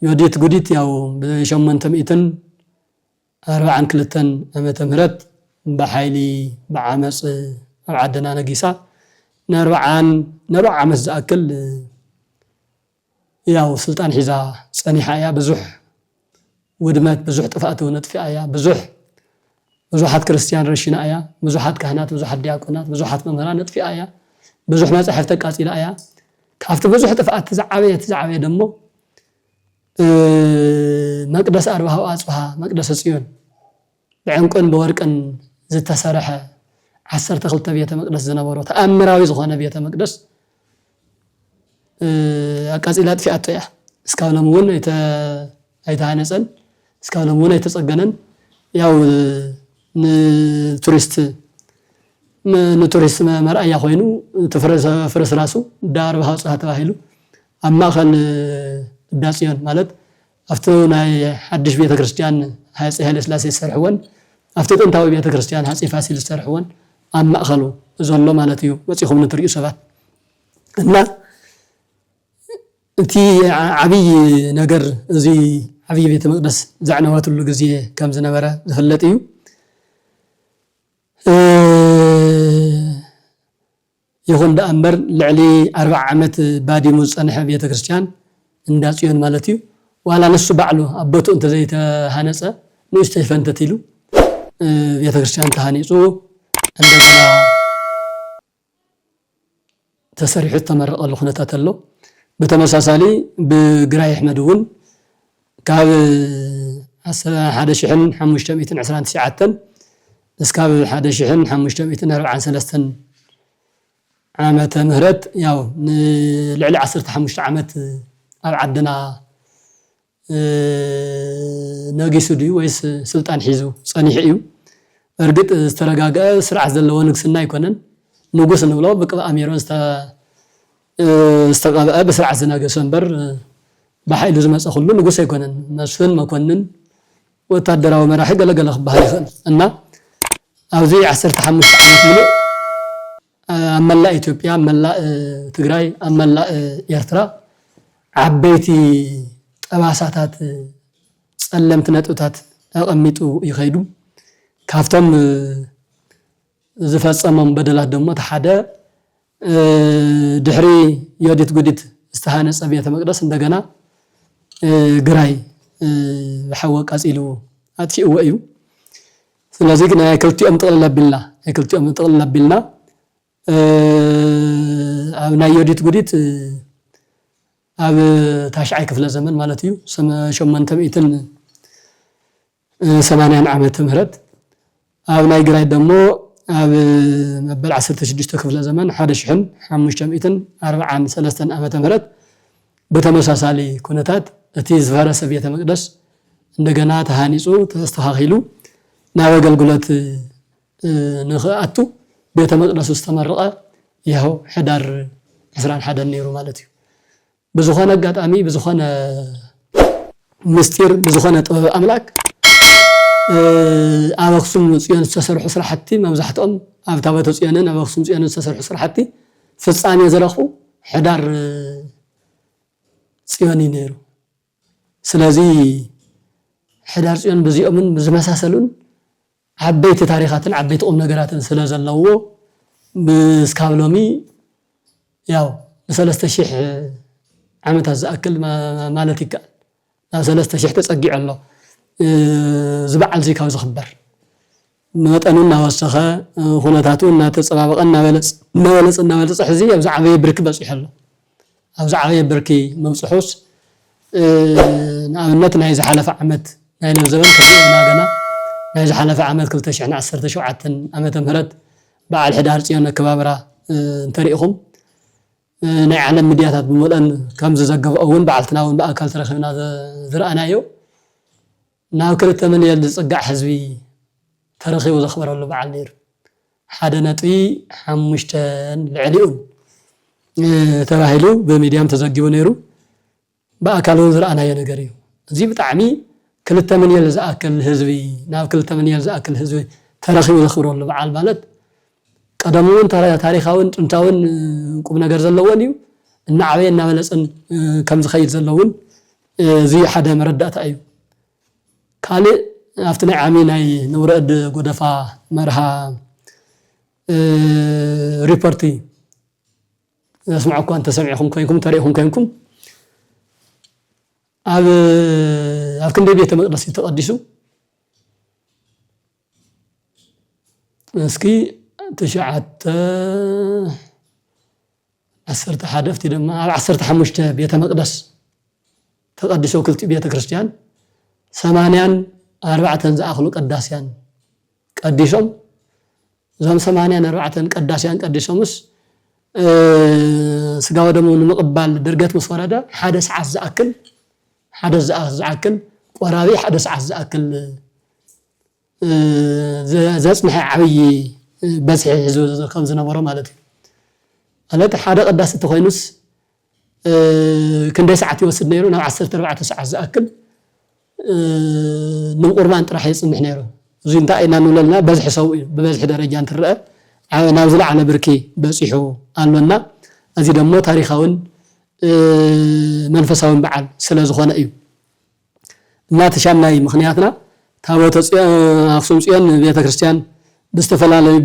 يديت جديد ياو بشمن تميتن 40 كلتن أمة مرت بحيلي بعمس عدنا نجيسا نربع عمس أكل ياو سلطان حزا صنيحة يا بزح ودمت بزح طفأته ونطفئ يا بزحات كريستيان رشينا يا بزحات كهنات بزحات دياقونات بزحات ممهران نطفئ يا بزح ما صحفتك قاتيلا يا كافت بزح طفأت تزعبي دمو مقدس أربعة وأصبها مقدس صيون بعمقن بورقن زتسرحه 12 بيت مقدس زنبرو تأمراوي زخونه بيت مقدس أقاصيلات في أطيا اسكاو لمون ايتهانصن اسكاو لمون ايتصغنن ያው ንቱሪስት መርአያ ኮይኑ ተፈረስ ራሱ ዳር በሃጽሃ ተባሂሉ አማኸን ዳጽዮን ማለት አፍቶ ናይ ሐድሽ ቤተ ክርስቲያን ሃጺ ኃይለ ሥላሴ ሰርሕወን አፍቶ ጥንታዊ ቤተ ክርስቲያን ሃጺ ፋሲል ሰርሕወን አማኸሉ ዘሎ ማለት እዩ ወጽኹም ንትሪኡ ሰባት እና እቲ ዓብይ ነገር እዚ ዓብይ ቤተ መቅደስ ዛዕነዋትሉ ግዜ ከም ዝነበረ ዝፍለጥ እዩ يخون دا أمبر لعلي 40 عمت بادي مصنح بيت كريستيان انداصيون مالتيو ولا نص بعلو ابوتو انت زي تهانصه نو استيفنتتيلو بيت كريستيان تهانيصو عندنا تسريح التمرق لخنتات له بتمساسالي بغراي احمدون كاب 1529 اسكاب 1543 عامة مهرت ياو لعلي 15 عامت عدنا ناقيسو دي ويس سلطان حيزو صنيح ايو ارقط استرقاقا سرع زلو نقصنا يكونن نقص نبلو بقبا اميرون استقابا بسرع زناقا سنبر بحيلو زمس اخلو نقص يكونن نسفن مكونن وتادراو مراحي قلق بحر يخن انا اوزي 15 عامت ملو أملا إثيوبيا أملا تجراي أملا إيرترا عبيتي أباساتات سلمت نتوتات أقميتو يخيدو كافتم زفاس أمام بدلات دمو تحدا دحري يوديت قديت استهانس أبيات مقدس اندقنا جراي بحوق أسئلو أتشي وأيو سلازيقنا يكلتي أمطغل بالله يكلتي أمطغل بالله أبنا يوديت قديت أب تاشعي كفل زمن مالتيو شمن تميتن 80 عامة مهرت أبنا يقرأي دمو أب مبل 16 كفل زمن 1543 عامة مهرت بتمساسالي كونتات تيز فارس بيت مقدس እንደገና ተሃኒጹ ተስተኻኺሉ ናብ አገልግሎት ንኽኣቱ ቤተ መቅደስ ዝተመረቀ ያው ሕዳር 11 ነይሩ ማለት እዩ ብዙኾነ አጋጣሚ ብዙኾነ ምስጢር ብዙኾነ ጥበብ አምላክ ኣብ አክሱም ጽዮን ዝተሰርሑ ስራሕቲ መብዛሕትኦም ኣብ ታቦተ ጽዮንን ኣብ አክሱም ጽዮንን ዝተሰርሑ ስራሕቲ ፍጻሜ ዘረኹ ሕዳር ጽዮን ነይሩ ስለዚ ሕዳር ጽዮን በዚኦምን ዝመሳሰሉን عبيت تاريخاتن عبيت نجاراتن سلازلناو بسكابلومي ياو ل3000 ዓመታት ዝኣክል ማለት ይከኣል ናብ 3000 ተፀጊዑ ኣሎ ዝበዓል እዚ ካብ ዝኽበር መጠኑ እናወሰኸ ኩነታቱ እናተፀባበቐ እናበለፀ ሕዚ ኣብዚ ዓበየ ብርኪ በፂሑ ኣሎ ኣብዚ ዓበየ ብርኪ መብፅሑስ ንኣብነት ናይ ዝሓለፈ ዓመት ናይ ነብ ዘበን ከዚእና ገና ናይ ዝሓለፈ ዓመት 2017 ዓመተ ምህረት በዓል ሕዳር ፅዮን ኣከባብራ እንተሪኢኹም ናይ ዓለም ሚድያታት ብምልአን ከም ዝዘገብኦ እውን በዓልትና እውን ብኣካል ተረኺብና ዝረኣናዮ ናብ 2 ሚልዮን ዝፅጋዕ ህዝቢ ተረኺቡ ዘኽበረሉ በዓል ነይሩ 1.5 ልዕሊኡ ተባሂሉ ብሚድያም ተዘጊቡ ነይሩ በኣካል እውን ዝረኣናዮ ነገር እዩ እዚ ብጣዕሚ 2 ሚልዮን ዝኣክል ህዝቢ ናብ 2 ሚልዮን ዝኣክል ህዝቢ ተረኺቡ ዘኽብረሉ በዓል ማለት ቀደም እውን ታሪኻውን ጥንታውን ቁም ነገር ዘለዎን እዩ እናዓበየ እናበለፀን ከም ዝኸይድ ዘለውን እዚ ሓደ መረዳእታ እዩ ካልእ ኣብቲ ናይ ዓሚ ናይ ንውረድ ጎደፋ መርሃ ሪፖርቲ እስማዑ እንተ ሰሚዕኹም ኮይንኩም ተሪኢኹም ኮይንኩም ኣብ ክንደይ ቤተ መቅደስ ተቐዲሱ እስኪ 11 ድማ ኣብ 15 ቤተ መቅደስ ተቐዲሱ ክልቲ ቤተ ክርስቲያን 84 ዝኣኽሉ ቀዳስያን ቀዲሶም እዞም 84 ቀዳስያን ቀዲሶምስ ስጋው ደሙ ንምቕባል ድርገት ምስ ወረደ ሓደ ሰዓት ዝኣክል ቆራቢ ሓደ ሰዓት ዝኣክል ዘጽንሐ ዓብይ በዝሒ ህዝቢ ከም ዝነበሮ ማለት እዩ ማለት ሓደ ቀዳሲ ተኮይኑስ ክንደይ ሰዓት ይወስድ ነይሩ ናብ 14 ሰዓት ዝኣክል ንቁርባን ጥራሕ ይጽንሕ ነይሩ እዚ እንታይ ኢና ንብለና በዝሒ ሰው ብበዝሒ ደረጃ እንትርአ ናብ ዝለዓለ ብርኪ በፂሑ ኣሎና እዚ ደሞ ታሪኻውን መንፈሳውን በዓል ስለ ዝኾነ እዩ እና ተሻናይ ምኽንያትና ታቦተ ኣክሱም ጽዮን ቤተ ክርስቲያን ብዝተፈላለዩ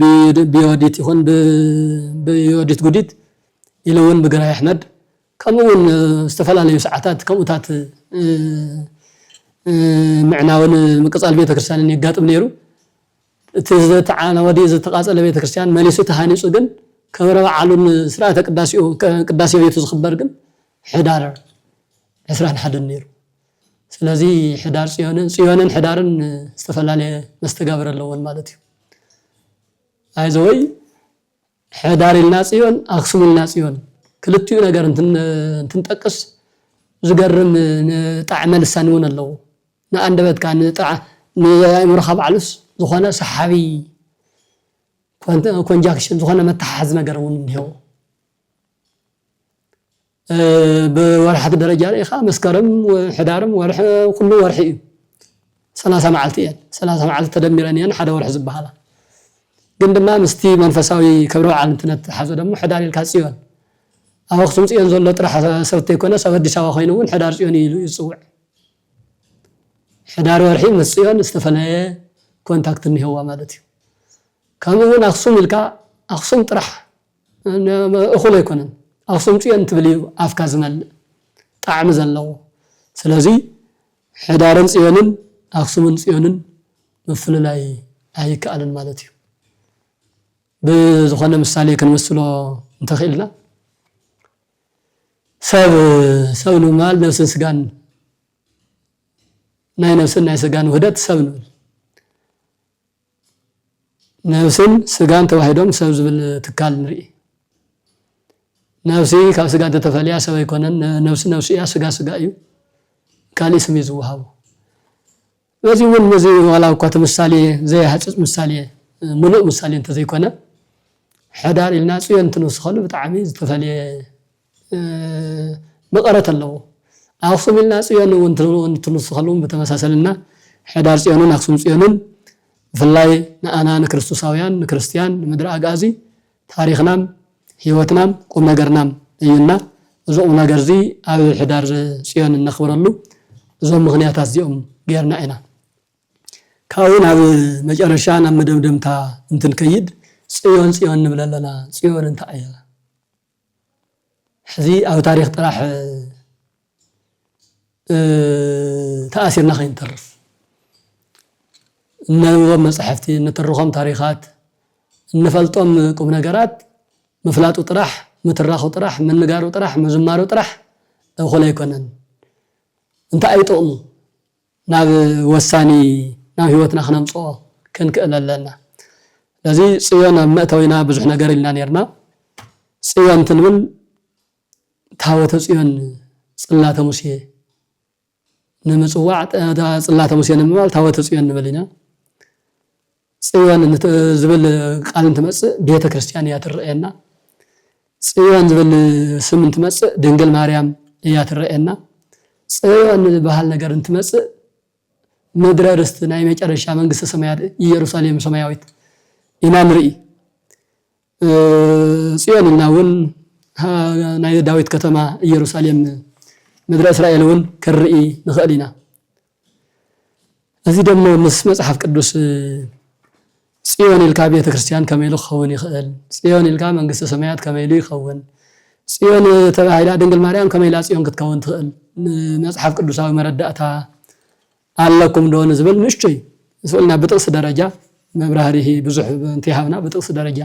ቢዮዲት ይኹን ብዮዲት ጉዲት ኢሉውን ብግራይ ኣሕመድ ከምኡውን ዝተፈላለዩ ሰዓታት ከምኡታት ምዕናውን ምቅፃል ቤተ ክርስቲያን ይጋጥም ነይሩ እቲ ዝተዓነ ወዲህ ዝተቃፀለ ቤተ ክርስቲያን መሊሱ ተሃኒፁ ግን ክብረ በዓሉን ስርዓተ ቅዳሴ ቤቱ ዝኽበር ግን ሕዳር 21 ነይሩ ስለዚ ሕዳር ጽዮንን ሕዳርን ዝተፈላለዩ መስተጋብር ኣለዎን ማለት እዩ ኣይዘወይ ሕዳር ኢልና ጽዮን ኣክሱም ኢልና ጽዮን ክልቲኡ ነገር እንትንጠቅስ ዝገርም ጣዕመ ልሳን እውን ኣለዎ ንኣንደበትካ ንኣእምሮኻ ባዕሉስ ዝኾነ ሰሓቢ ኮንጃክሽን ዝኾነ መተሓሓዝ ነገር እውን እንሄዎ بورحة درجة إخا مسكرم وحدارم ورح كله ورحي 30 معلتين 30 معلت تدمرني أنا حدا ورح زبها له قندما مستي منفساوي كبروا على الانترنت حازو دمو حدار الكاسيون أو خصوص ينزل لطرح سوتي كنا سودي سوا خينون حدار سيوني يصوع حدار ورحي مسيون استفناه كونتاكت اللي هو مالتي كانوا أخصم الكا أخصم طرح أخوله يكونن أخصم صيون تبليو أفكار مال طعم زلوا سلازي حدارن صيونن أخصمن صيونن مفل لاي أي كألن مالتي بزخنا مثالي كنمثلو انتخيلنا سب نمال نفس سجان ناي نفسن ناي سجان وهدت سب نفسن سجان توحيدهم سب زبل تكال نري نفسي كاب سجان تتفليا سب يكونن نفسي يا سجا يو كالي سمي زوهاو وزي ون مزي ولا قوت مثالي زي حصص مثالي ملؤ مثالي انت زي كونه حدار النا صيون تنسخلو بتعامي تفلي بقرة الله أخصم النا صيون وانتنسخلون بتمساسلنا حدار صيونن أخصم صيونن فلاي أنا نكريستوساويان نكريستيان مدر أغازي تاريخنا هيوتنا قوم نغرنا ينا زو نغرزي أبي حدار صيون نخبرلو زو مغنياتات زيوم غيرنا انا كاون أبي مجرشان مدمدمتا انتن كيد صيون نبللنا صيون انت ايا حزي أو تاريخ طرح تأثيرنا خين ترف نوض مصحفتي نترخم تاريخات نفلطم قم نجارات مفلاطو طرح متراخو طرح من نجارو طرح مزمارو طرح خلا يكونن انت ايطقمو ناب وساني ناب هيوتنا خنمصو كنكللنا لذي صيون مأتوينا بزح نجار لنا نيرنا صيون تنبل تاوت صيون صلاة موسى نمصواع صلاة موسى نمبل تاوت صيون نبلنا صيون زبل قال انتمص بيت كريستيان ياترئنا صيون زبل سم انتمص دنجل مريم ياترئنا صيون بحال ነገር انتمص ምድረ ርስት ናይ መጨረሻ መንግስተ ሰማያት ኢየሩሳሌም ሰማያዊት ኢናን ርኢ ጽዮንናውን ናይ ዳዊት ከተማ ኢየሩሳሌም ምድረ እስራኤልን ክርኢ ንኽእሊና እዚ ደሞ ምስ መጽሐፍ ቅዱስ ጽዮን ኢልካ ቤተ ክርስቲያን ከመይሉ ኸውን ይኽእል ጽዮን ኢልካ መንግስተ ሰማያት ከመይሉ ይኸውን ጽዮን ተባሂላ ድንግል ማርያም ከመይላ ጽዮን ክትከውን ትኽእል መጽሐፍ ቅዱሳዊ መረዳእታ አለኩም ደሆነ ዝብል ንሽይ ስኡልና በጥቅስ ደረጃ መብራህሪሂ ብዙሕ እንተሃብና በጥቅስ ደረጃ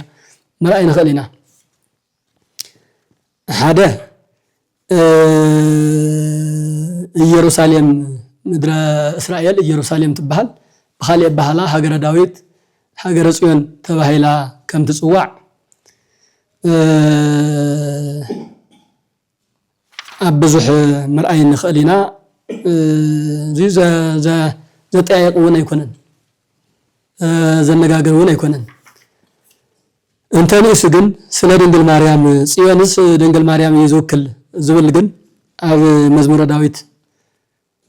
መራይ ንኽእሊና ሓደ ኢየሩሳሌም ምድረ እስራኤል ኢየሩሳሌም ትበሃል በኻልእ ባህላ ሃገረ ዳዊት ሃገረ ጽዮን ተባሂላ ከም ትጽዋዕ ኣብ ብዙሕ መርአይ ንኽእሊና ዘጠያየቁውን ኣይኮነን ዘነጋገሩውን ኣይኮነን እንተንእስ ግን ስለ ድንግል ማርያም ጽዮንስ ድንግል ማርያም ይዝውክል ዝብል ግን ኣብ መዝሙረ ዳዊት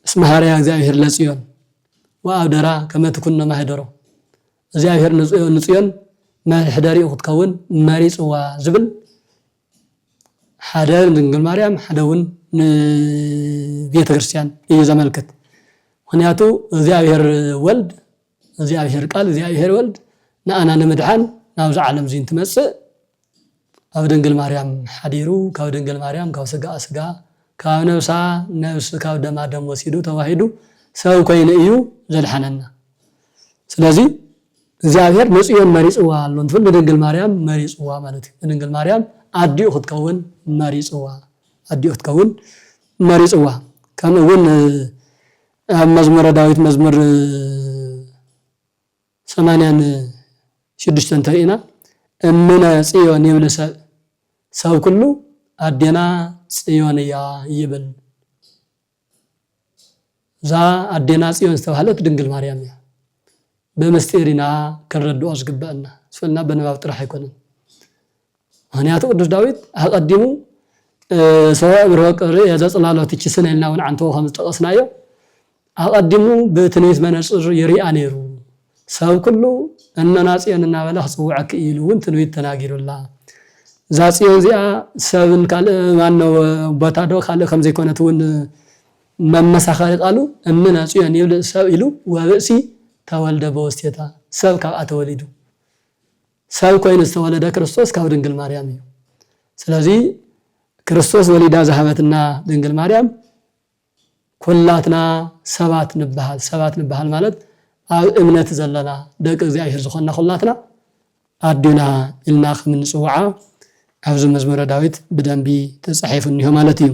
እስመ ሐረያ እግዚአብሔር ለጽዮን ወአብደራ ከመ ትኩን ማህደሮ እግዚአብሔር ንጽዮን ማህደሪ ክትከውን መሪጽዋ ዝብል ሓደ ድንግል ማርያም ሓደውን ቤተ ክርስቲያን ይዘመልከት ምክንያቱ እግዚአብሔር ወልድ እግዚአብሔር ቃል እግዚአብሔር ወልድ ንአና ንምድሓን ናብዚ ዓለም እዚ እንትመጽእ ኣብ ድንግል ማርያም ሓዲሩ ካብ ድንግል ማርያም ካብ ስጋ ስጋ ካብ ነፍሳ ነፍስ ካብ ደማ ደም ወሲዱ ተዋሂዱ ሰብ ኮይኑ እዩ ዘድሓነና ስለዚ እግዚአብሔር ንጽዮን መሪጽዋ ኣሎ እንትብል ድንግል ማርያም መሪጽዋ ማለት እዩ ድንግል ማርያም አዲኡ ክትከውን መሪጽዋ አዲኡ ክትከውን መሪጽዋ ከምውን መዝሙረ ዳዊት መዝሙር 86 ተሪእና እምነ ጽዮን ይብል ሰብ ኩሉ አዴና ጽዮን ያ ይብል ዛ አዴና ጽዮን ዝተባህለት ድንግል ማርያም እያ በመስጢሪና ክንረድኦ ዝግበአና ስፈልና በንባብ ጥራሕ አይኮነን ምክንያቱ ቅዱስ ዳዊት አቀዲሙ ሰው ብሮቀር የዘጽላሎት ይችስነልና ወንዓንቶ ከም ተቀስናዮ አቀዲሙ በትንቢት መነጽር ይሪአ ነይሩ ሰብ ኩሉ እነና ጽዮንና በላ ጽውዓክ ኢሉውን ትንቢት ተናጊሩላ ዛጽዮን ዚአ ሰብን ካለ ማነው ቦታዶ ካለ ከም ዘይኮነቱን መመሳኸሪ ቃሉ እምነ ጽዮን ይብል ሰብ ኢሉ ወብእሲ ተወልደ በውስቴታ ሰብ ካብ አተወሊዱ ሰብ ኮይኑ ዝተወለደ ክርስቶስ ካብ ድንግል ማርያም እዩ ስለዚ ክርስቶስ ወሊዳ ዝሃበትና ድንግል ማርያም ኩላትና ሰባት ንበሃል ማለት ኣብ እምነት ዘለና ደቂ እግዚአብሔር ዝኾንና ኩላትና አዱና ኢልና ከምንጽውዓ ኣብዚ መዝሙረ ዳዊት ብደንቢ ተጻሒፉ እንሆ ማለት እዩ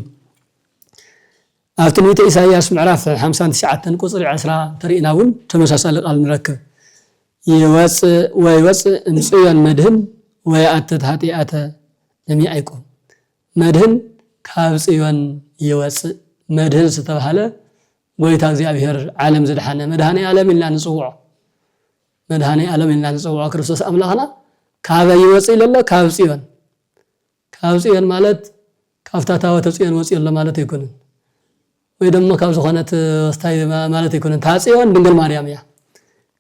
ኣብ ትንቢተ ኢሳይያስ ምዕራፍ 59 ቁጽሪ 10 ተሪእናውን ተመሳሳሊ ቃል ንረክብ ወይወፅእ እምጽዮን መድህን ወይአትት ኃጢአተ ለሚያይቆም መድህን ካብ ጽዮን ይወፅእ መድህን ዝተባሃለ ጎይታ እግዚአብሔር ዓለም ዘድሓነ መድኃኔ ዓለም ኢልና ንጽውዖ መድኃኔ ዓለም ኢልና ንጽውዖ ክርስቶስ አምላኽና ካብ ይወፅእ ኢሎ ካብ ጽዮን ማለት ካብታ ታቦተ ጽዮን ወፅእ ኢሎ ማለት አይኮነን ወይ ደሞ ካብ ዝኾነት ወስታይ ማለት አይኮነን ታ ጽዮን ድንግል ማርያም እያ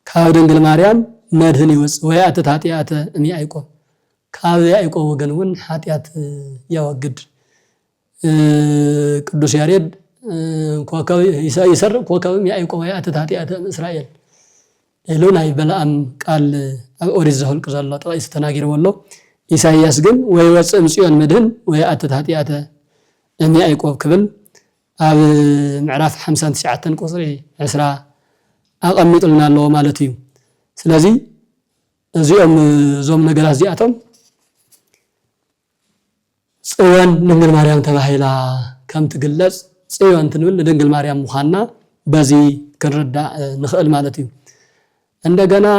ካብ ድንግል ማርያም መድህን ይወፅእ ወይአትት ኃጢአተ እሚያይቆም ካብ ያዕቆብ ወገንውን ኃጢአት ያወግድ ቅዱስ ያሬድ ኮከብ ይሰርቅ ኮከብ ያዕቆብ ወይአትት ኃጢአተ እስራኤል ኢሉና ይበላም ቃል ኣብ ኦሪት ዘኍልቍ ዘሎ ጠቅስ ተናጊርዎ ኣሎ ኢሳይያስ ግን ወይወፅእ እምጽዮን መድህን ወይአትት ኃጢአተ أن يعقوب كبل أب معرف 59 قصري 10 أقمط لنا الله مالتي سلازي زيهم زوم نجار زياتهم صيون دنجل مريم تباهيلا كم تجلس صيون تنول دنجل مريم مخانا بزي كنردا نخل مالتي عندنا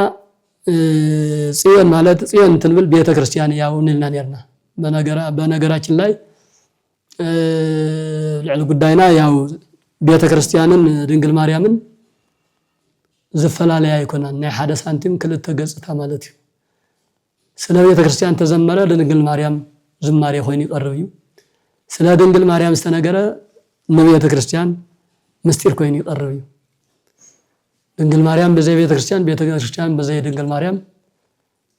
ጽዮን ማለት ጽዮን ትንብል ቤተክርስቲያን ያው እንልና ነርና በነገራችን ላይ ልዕል ጉዳይና ያው ቤተክርስቲያንን ድንግል ማርያምን ዘፈላለያ ይኮናል ናይ ሓደ ሳንቲም ክልተ ገጽታ ማለት እዩ ስለ ቤተክርስቲያን ተዘመረ ለድንግል ማርያም ዝማሬ ሆይን ይቀርብ እዩ ስለ ድንግል ማርያም ዝተነገረ ለቤተክርስቲያን ምስጢር ኮይን ይቀርብ እዩ ድንግል ማርያም በዘይ ቤተክርስቲያን በዘይ ድንግል ማርያም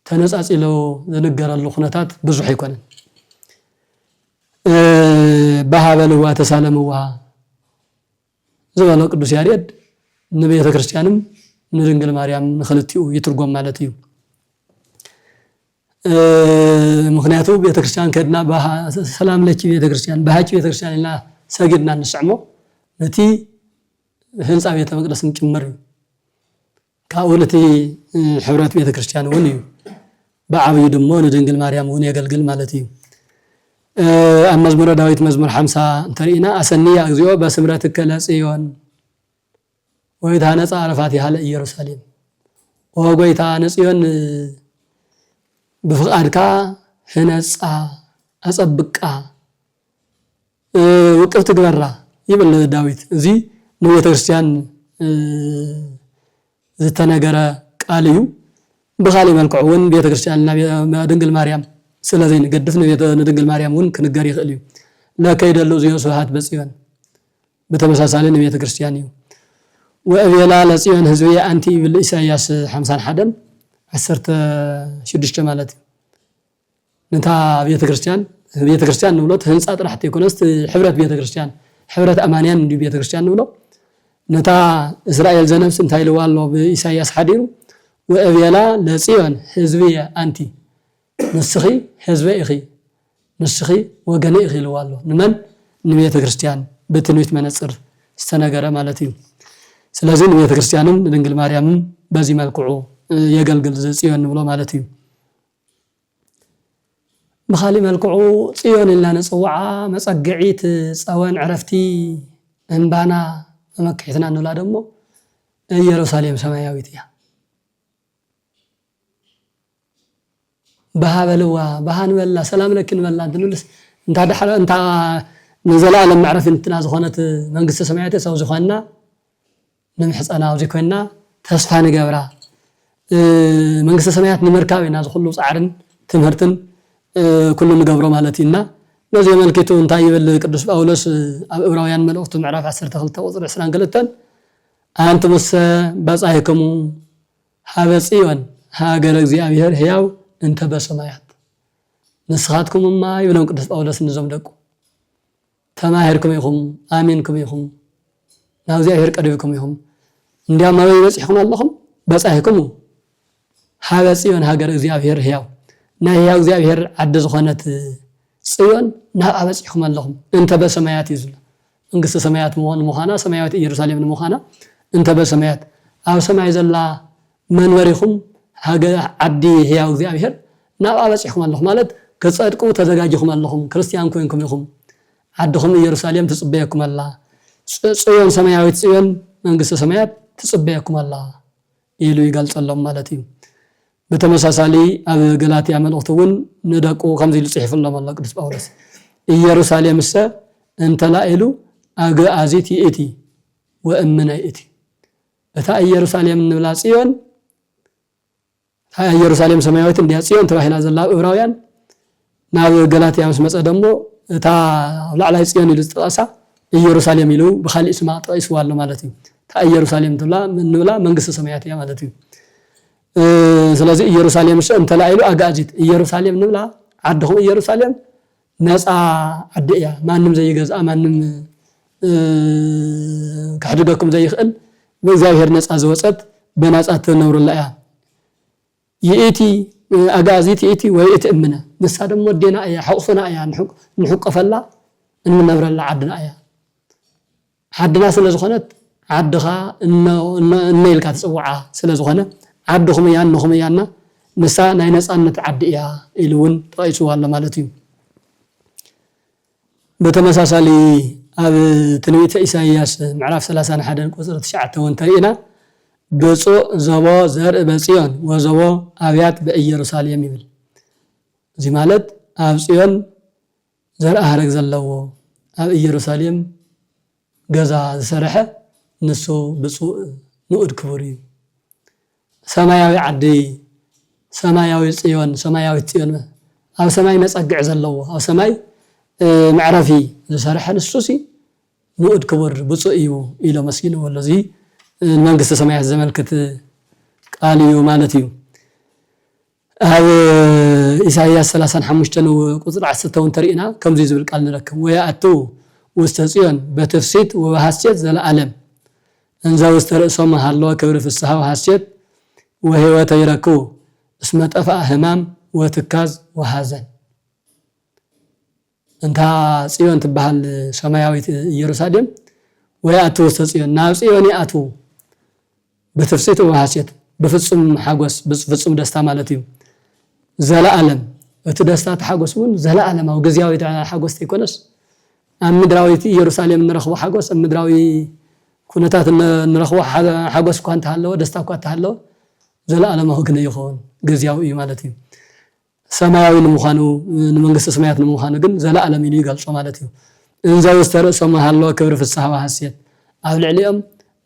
ተነጻጽለው ዘነገራሉ ኹነታት ብዙሕ ይኮነን በሃበልዋ ተሳለምዋ ዘባለው ቅዱስ ያሬድ ንቤተክርስቲያንም ንድንግል ማርያም ንኽልቲኡ ይትርጎም ማለት እዩ ምክንያቱ ቤተክርስቲያን ከድና ሰላም ለኪ ቤተክርስቲያን በሃጭ ቤተክርስቲያንና ሰግድና ንስዕሞ ነቲ ህንጻ ቤተ መቅደስን ጭምር ካውለቲ ሕብረት ቤተክርስቲያን ወን እዩ በአብይ ደሞ ለድንግል ማርያም ወን ያገልግል ማለት እዩ መዝሙረ ዳዊት መዝሙር 50 እንተሪና አሰኒያ እግዚኦ በስምረትከ ለጽዮን ወይታ ነጻ አረፋት ያለ ኢየሩሳሌም ወጎይታ ነጽዮን በፍቃድካ ህነጻ አጸብቃ ወቅፍት ግበራ ይብል ዳዊት እዚ ንቤተክርስቲያን ዝተነገረ ቃል እዩ በኻሊ መልክዑን ቤተክርስቲያንና ድንግል ማርያም ስለዚህ ንገድፍ ድንግል ማርያም ወን ክንገር ይኽእል እዩ ለከይደሉ ዝዮ ስብሐት በጽዮን በተመሳሳለ ቤተክርስቲያን እዩ ወአብየላ ለጽዮን ህዝቢ አንቲ ኢሳይያስ 51 16 ማለት ነታ ቤተክርስቲያን ንብሎት ህንጻ ጥራሕቲ ይኮነስ ሕብረት ቤተክርስቲያን ሕብረት አማንያን እንዲ ቤተክርስቲያን ንብሎ ነታ እስራኤል ዘነብስ እንታይ ልዋሎ በኢሳይያስ ሓዲሩ ወአብየላ ለጽዮን ህዝቢ አንቲ ንስኺ ህዝቢ ኢኺ ንስኺ ወገኔ ኢኺ ልዋሎ ንመን ንቤተክርስቲያን በትንቢት መነጽር ዝተነገረ ማለት እዩ ስለዚህ ንቤተክርስቲያንም ድንግል ማርያምም በዚህ መልክዑ የገልግል ጽዮን ንብሎ ማለት እዩ በኻሊ መልክዑ ጽዮን ኢልና ንጽዋዓ መጸግዒት ጸወን ዕረፍቲ እንባና መከይትና ንላ ደሞ ኢየሩሳሌም ሰማያዊት ያ በሃበልዋ በሃንበላ ሰላም ለኪን በላ እንትንልስ እንታ ንዘላለም ማዕረፍ እንትና ዝኾነት መንግስተ ሰማያት ሰው ዝኾና ንምሕፀናው ዝኮና ተስፋ ንገብራ መንግስተ ሰማያት ንምርካብና ዝኹሉ ጻዕርን ትምህርትን ኩሉ ንገብሮ ማለት ኢና ነዚ መልክቱ እንታይ ይብል ቅዱስ ጳውሎስ ኣብ ዕብራውያን መልእክቱ ምዕራፍ 12 ቁጥር 22 አንትሙሰ በጻሕክሙ ሀበ ጽዮን ሀገረ እግዚአብሔር ሕያው እንተ በሰማያት ንስኻትኩምማ ይብሎም ቅዱስ ጳውሎስ ንዞም ደቁ ተማሂርኩም ኢኹም አሚንኩም ኢኹም ናብ እግዚአብሔር ቀሪብኩም ኢኹም እንዲያም አበይ በጽሕኩም ኣለኹም በጻሕክሙ ሀበ ጽዮን ሀገረ እግዚአብሔር ሕያው ናይ ሕያው እግዚአብሔር ዓዲ ዝኾነት ጽዮን ናብ አበጽሕኩም ኣለኹም እንተ በሰማያት ይዝሉ መንግስተ ሰማያት ምዃና ሰማያዊት ኢየሩሳሌም ምዃና እንተ በሰማያት ኣብ ሰማይ ዘላ መንበሪኹም ሃገር ዓዲ ሕያው እግዚአብሔር ናብ አበጽሕኩም ኣለኹም ማለት ከጸድቁ ተዘጋጅኩም ኣለኹም ክርስቲያን ኮይንኩም ኢኹም ዓድኹም ኢየሩሳሌም ትጽበየኩም ኣላ ጽዮን ሰማያዊት ጽዮን መንግስተ ሰማያት ትጽበየኩም ኣላ ኢሉ ይገልጸሎም ማለት እዩ በተመሳሳሊ ኣብ ገላትያ መልእክቱን ንደቁ ከምዚ ኢሉ ጽሒፍሎም ኣሎ ቅዱስ ጳውሎስ ኢየሩሳሌምሰ እንተላኢሉ አግአዚት ይእቲ ወእምነ ይእቲ እታ ኢየሩሳሌም ንብላ ጽዮን ኢየሩሳሌም ሰማያዊት እንዲያ ጽዮን ተባሂላ ዘላ ዕብራውያን ናብ ገላትያ መስመፀ ደሞ እታ ላዕላይ ጽዮን ኢሉ ተጣሳ ኢየሩሳሌም ኢሉ በኻሊ እስማ ጠይስዋሎ ማለት እዩ ታ ኢየሩሳሌም ትብላ ንብላ መንግስተ ሰማያት ያ ማለት እዩ ስለዚህ ኢየሩሳሌም እንተላኢሉ አጋዚት ኢየሩሳሌም ንብላ ዓድኹም ኢየሩሳሌም ነፃ ዓዲያ ማንም ዘይገዛ ማንም ካሕድገኩም ዘይኽእል በእግዚአብሔር ነፃ ዘወፀት በነፃ ትነብሩላ ያ ይእቲ አጋዚት ይእቲ ወይ እትእምነ ንሳ ደሞ ዴና ያ ሐቁፍና ያ ንሕቀፈላ እንነብረላ ዓድና እያ ዓድና ስለ ዝኾነት ዓድኻ እነይልካ ትፅውዓ ስለ ዝኾነ ዓድኹም እያ ንኹም እያና ንሳ ናይ ነፃነት ዓዲ እያ ኢሉ እውን ተቐይስዋ ኣሎ ማለት እዩ በተመሳሳሊ ኣብ ትንቢተ ኢሳይያስ ምዕራፍ 31 ቁፅሪ 9 እውን ተሪእና ብፁዕ ዘቦ ዘርኢ በጽዮን ወዘቦ ኣብያት በኢየሩሳሌም ይብል እዚ ማለት ኣብ ጽዮን ዘርኢ ሃረግ ዘለዎ ኣብ ኢየሩሳሌም ገዛ ዝሰርሐ ንሱ ብፁዕ ንኡድ ክቡር እዩ ሰማያዊ ዓዲ ሰማያዊ ጽዮን ኣብ ሰማይ መጸግዕ ዘለዎ ኣብ ሰማይ معرفي زسرح السوسي نؤد كبر بصئيو إلى مسكين ولا زي ننقص سماع الزمن كت قاليو مالتيو هذا إسحاق 35 وقصر 10 ترينا كم زي زبل قال نركب ويأتو واستسيون بتفسيت وحسيت زل العالم انزا واسترسم الله كبر في الصحة وحسيت وهي وتيركو اسمه طفا همام وتكاز وحزن انت ጽዮን ትባሃል ሰማያዊት ኢየሩሳሌም ወያቱ ጽዮን ናብ ጽዮን ያቱ በተፍሲት ወሐሴት በፍጹም ሐጎስ በፍጹም ደስታ ማለት እዩ ዘለዓለም እቲ ደስታ ተሐጎስውን ዘለዓለማው ግዚያዊ ሐጎስ ይኮነስ ኣብ ምድራዊት ኢየሩሳሌም ንረኽቦ ሐጎስ ኣብ ምድራዊ ኩነታት ንረኽቦ ሐጎስ ኳንተ ሃለወ ደስታ ኳንተ ሃለወ ዘለዓለማው ግን ይኸውን ግዚያዊ እዩ ማለት እዩ ሰማያዊ ንምዃኑ ንመንግስተ ሰማያት ንምዃኑ ግን ዘለዓለም ኢሉ ይገልጾ ማለት እዩ እንዛ ወስተርእሶም ሃለወ ክብሪ ፍስሓ ወሐሴት ኣብ ልዕሊኦም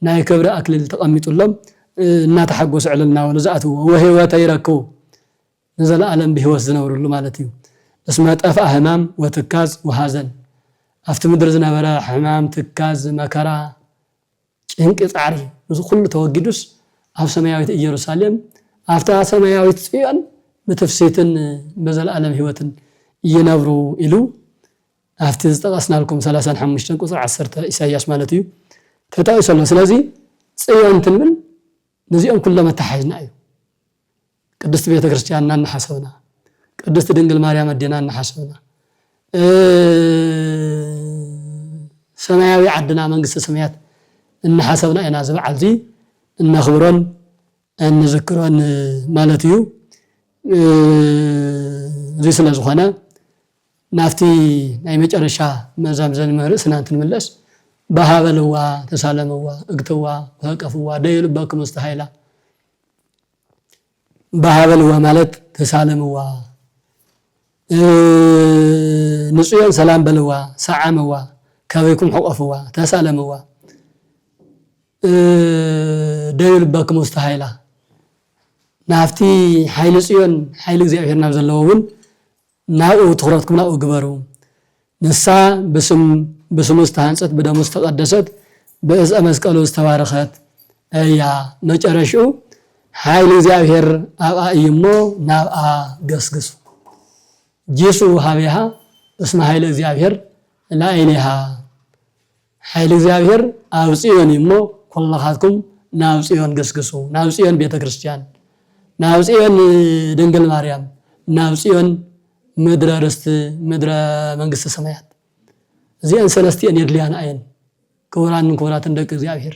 ናይ ክብሪ ኣክሊል ተቐሚጡሎም እናተሐጎሱ ዕለልና ወለዛኣትዎ ወህይወት ይረክቡ ዘለዓለም ብህይወት ዝነብሩሉ ማለት እዩ እስመ ጠፍአ ህማም ወትካዝ ወሐዘን ኣብቲ ምድሪ ዝነበረ ሕማም ትካዝ መከራ ጭንቂ ጻዕሪ እዚ ኩሉ ተወጊዱስ ኣብ ሰማያዊት ኢየሩሳሌም ኣብታ ሰማያዊት ጽዮን بتفسيتن بزل عالم هوتن ينبرو إلو أفتز تقصنا لكم 35 قصر 10 إساياس مالتيو تتاوي صلى سلازي صيان تنمل نزيهم كلما تحاجنا أيو قدست بيت كريستياننا نحسبنا قدست دنجل مريم الدينا نحسبنا سماوي عدنا من قصة سميات نحسبنا إنا زبع عزي نخبرون نذكرون مالتيو زي سلا زخنا نافتي ناي مጨረሻ መዛምዘን መርስ እናንተን መለስ በሃበልዋ ተሳለመዋ እግተዋ ወቀፍዋ ደይልበኩም መስተሃይላ በሃበልዋ ማለት ተሳለመዋ ንጽዮን ሰላም በልዋ ሰዓመዋ ከበይኩም ሕቆፍዋ ተሳለመዋ ደይልበኩም መስተሃይላ نافتي حيل صيون حيل እግዚአብሔር ናብ ዘለውውን ናኡ ትኹረትኩም ናኡ ግበሩ ንሳ በስሙ ዝተሃንጸት በደሙ ዝተቀደሰት በእፀ መስቀሉ ዝተባረኸት እያ መጨረሻው حيل እግዚአብሔር ኣብኣ እይሞ ናብኣ ገስግሱ ጂሱ ሃቢሃ እስመ حيل እግዚአብሔር ላኢሌሃ حيل እግዚአብሔር ኣብ ጽዮን እይሞ ኩላኻትኩም ናብ ጽዮን ገስግሱ ናብ ጽዮን ቤተክርስቲያን ናብ ጽዮን ድንግል ማርያም ናብ ጽዮን ምድረ ርስት ምድረ መንግስተ ሰማያት እዚአን ሰለስቲአን የድልያና አይን ክቡራትን ደቂ እግዚአብሔር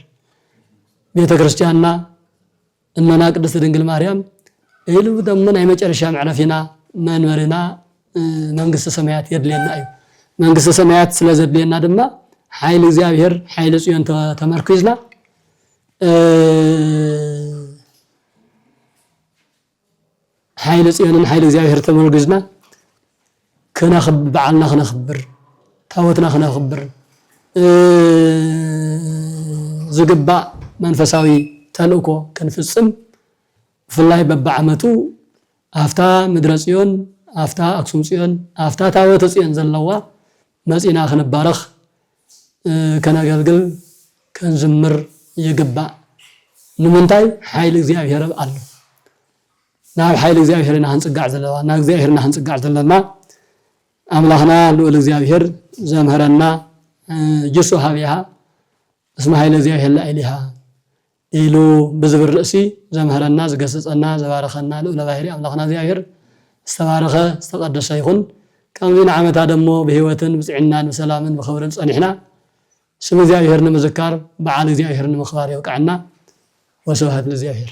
ቤተክርስቲያንና እነና ቅድስት ድንግል ማርያም ኢሉ ደሞ ናይ መጨረሻ መዕረፊና መንበርና መንግስተ ሰማያት የድልየና እዩ መንግስተ ሰማያት ስለዘድልየና ድማ حيل እግዚአብሔር حيل ጽዮን ተመርኩዝና حيل ጽዮንን حيل እግዚአብሔር ተመርኩዝና كنخب بعلنا خنخبر ታወትና خنخبر ዝግባእ መንፈሳዊ ተልእኮ ክንፍጽም ፍላይ በበዓመቱ ኣፍታ ምድረ ጽዮን ኣፍታ ኣክሱም ጽዮን ኣፍታ ታወተ ጽዮን ዘለዋ መጺና ክንባረኽ ከነገልግል ከንዝምር ይግባእ ንምንታይ حيل እግዚአብሔር ኣሎ ናብ حيل እግዚአብሔርና ህንጽጋዕ ዘለዋ ናብ እግዚአብሔርና ህንጽጋዕ ዘለና أملاخنا لول እግዚአብሔር ዘምهرنا ጅሱ ሃቢሃ እስመ حيل እግዚአብሔር ላኢሌሃ ኢሉ ብዝብር ርእሲ ዘምهرنا ዝገሰጸና ዘባረኸና ለባህሪ أملاخنا እግዚአብሔር ዝተባረኸ ዝተቀደሰ ይኹን كم عامة دمو بهوة بسعنا بسلام بخبر صنحنا سم እግዚአብሔር ንምዝካር በዓል እግዚአብሔር ንምኽባር ይወቃዕና ወስብሐት ለእግዚአብሔር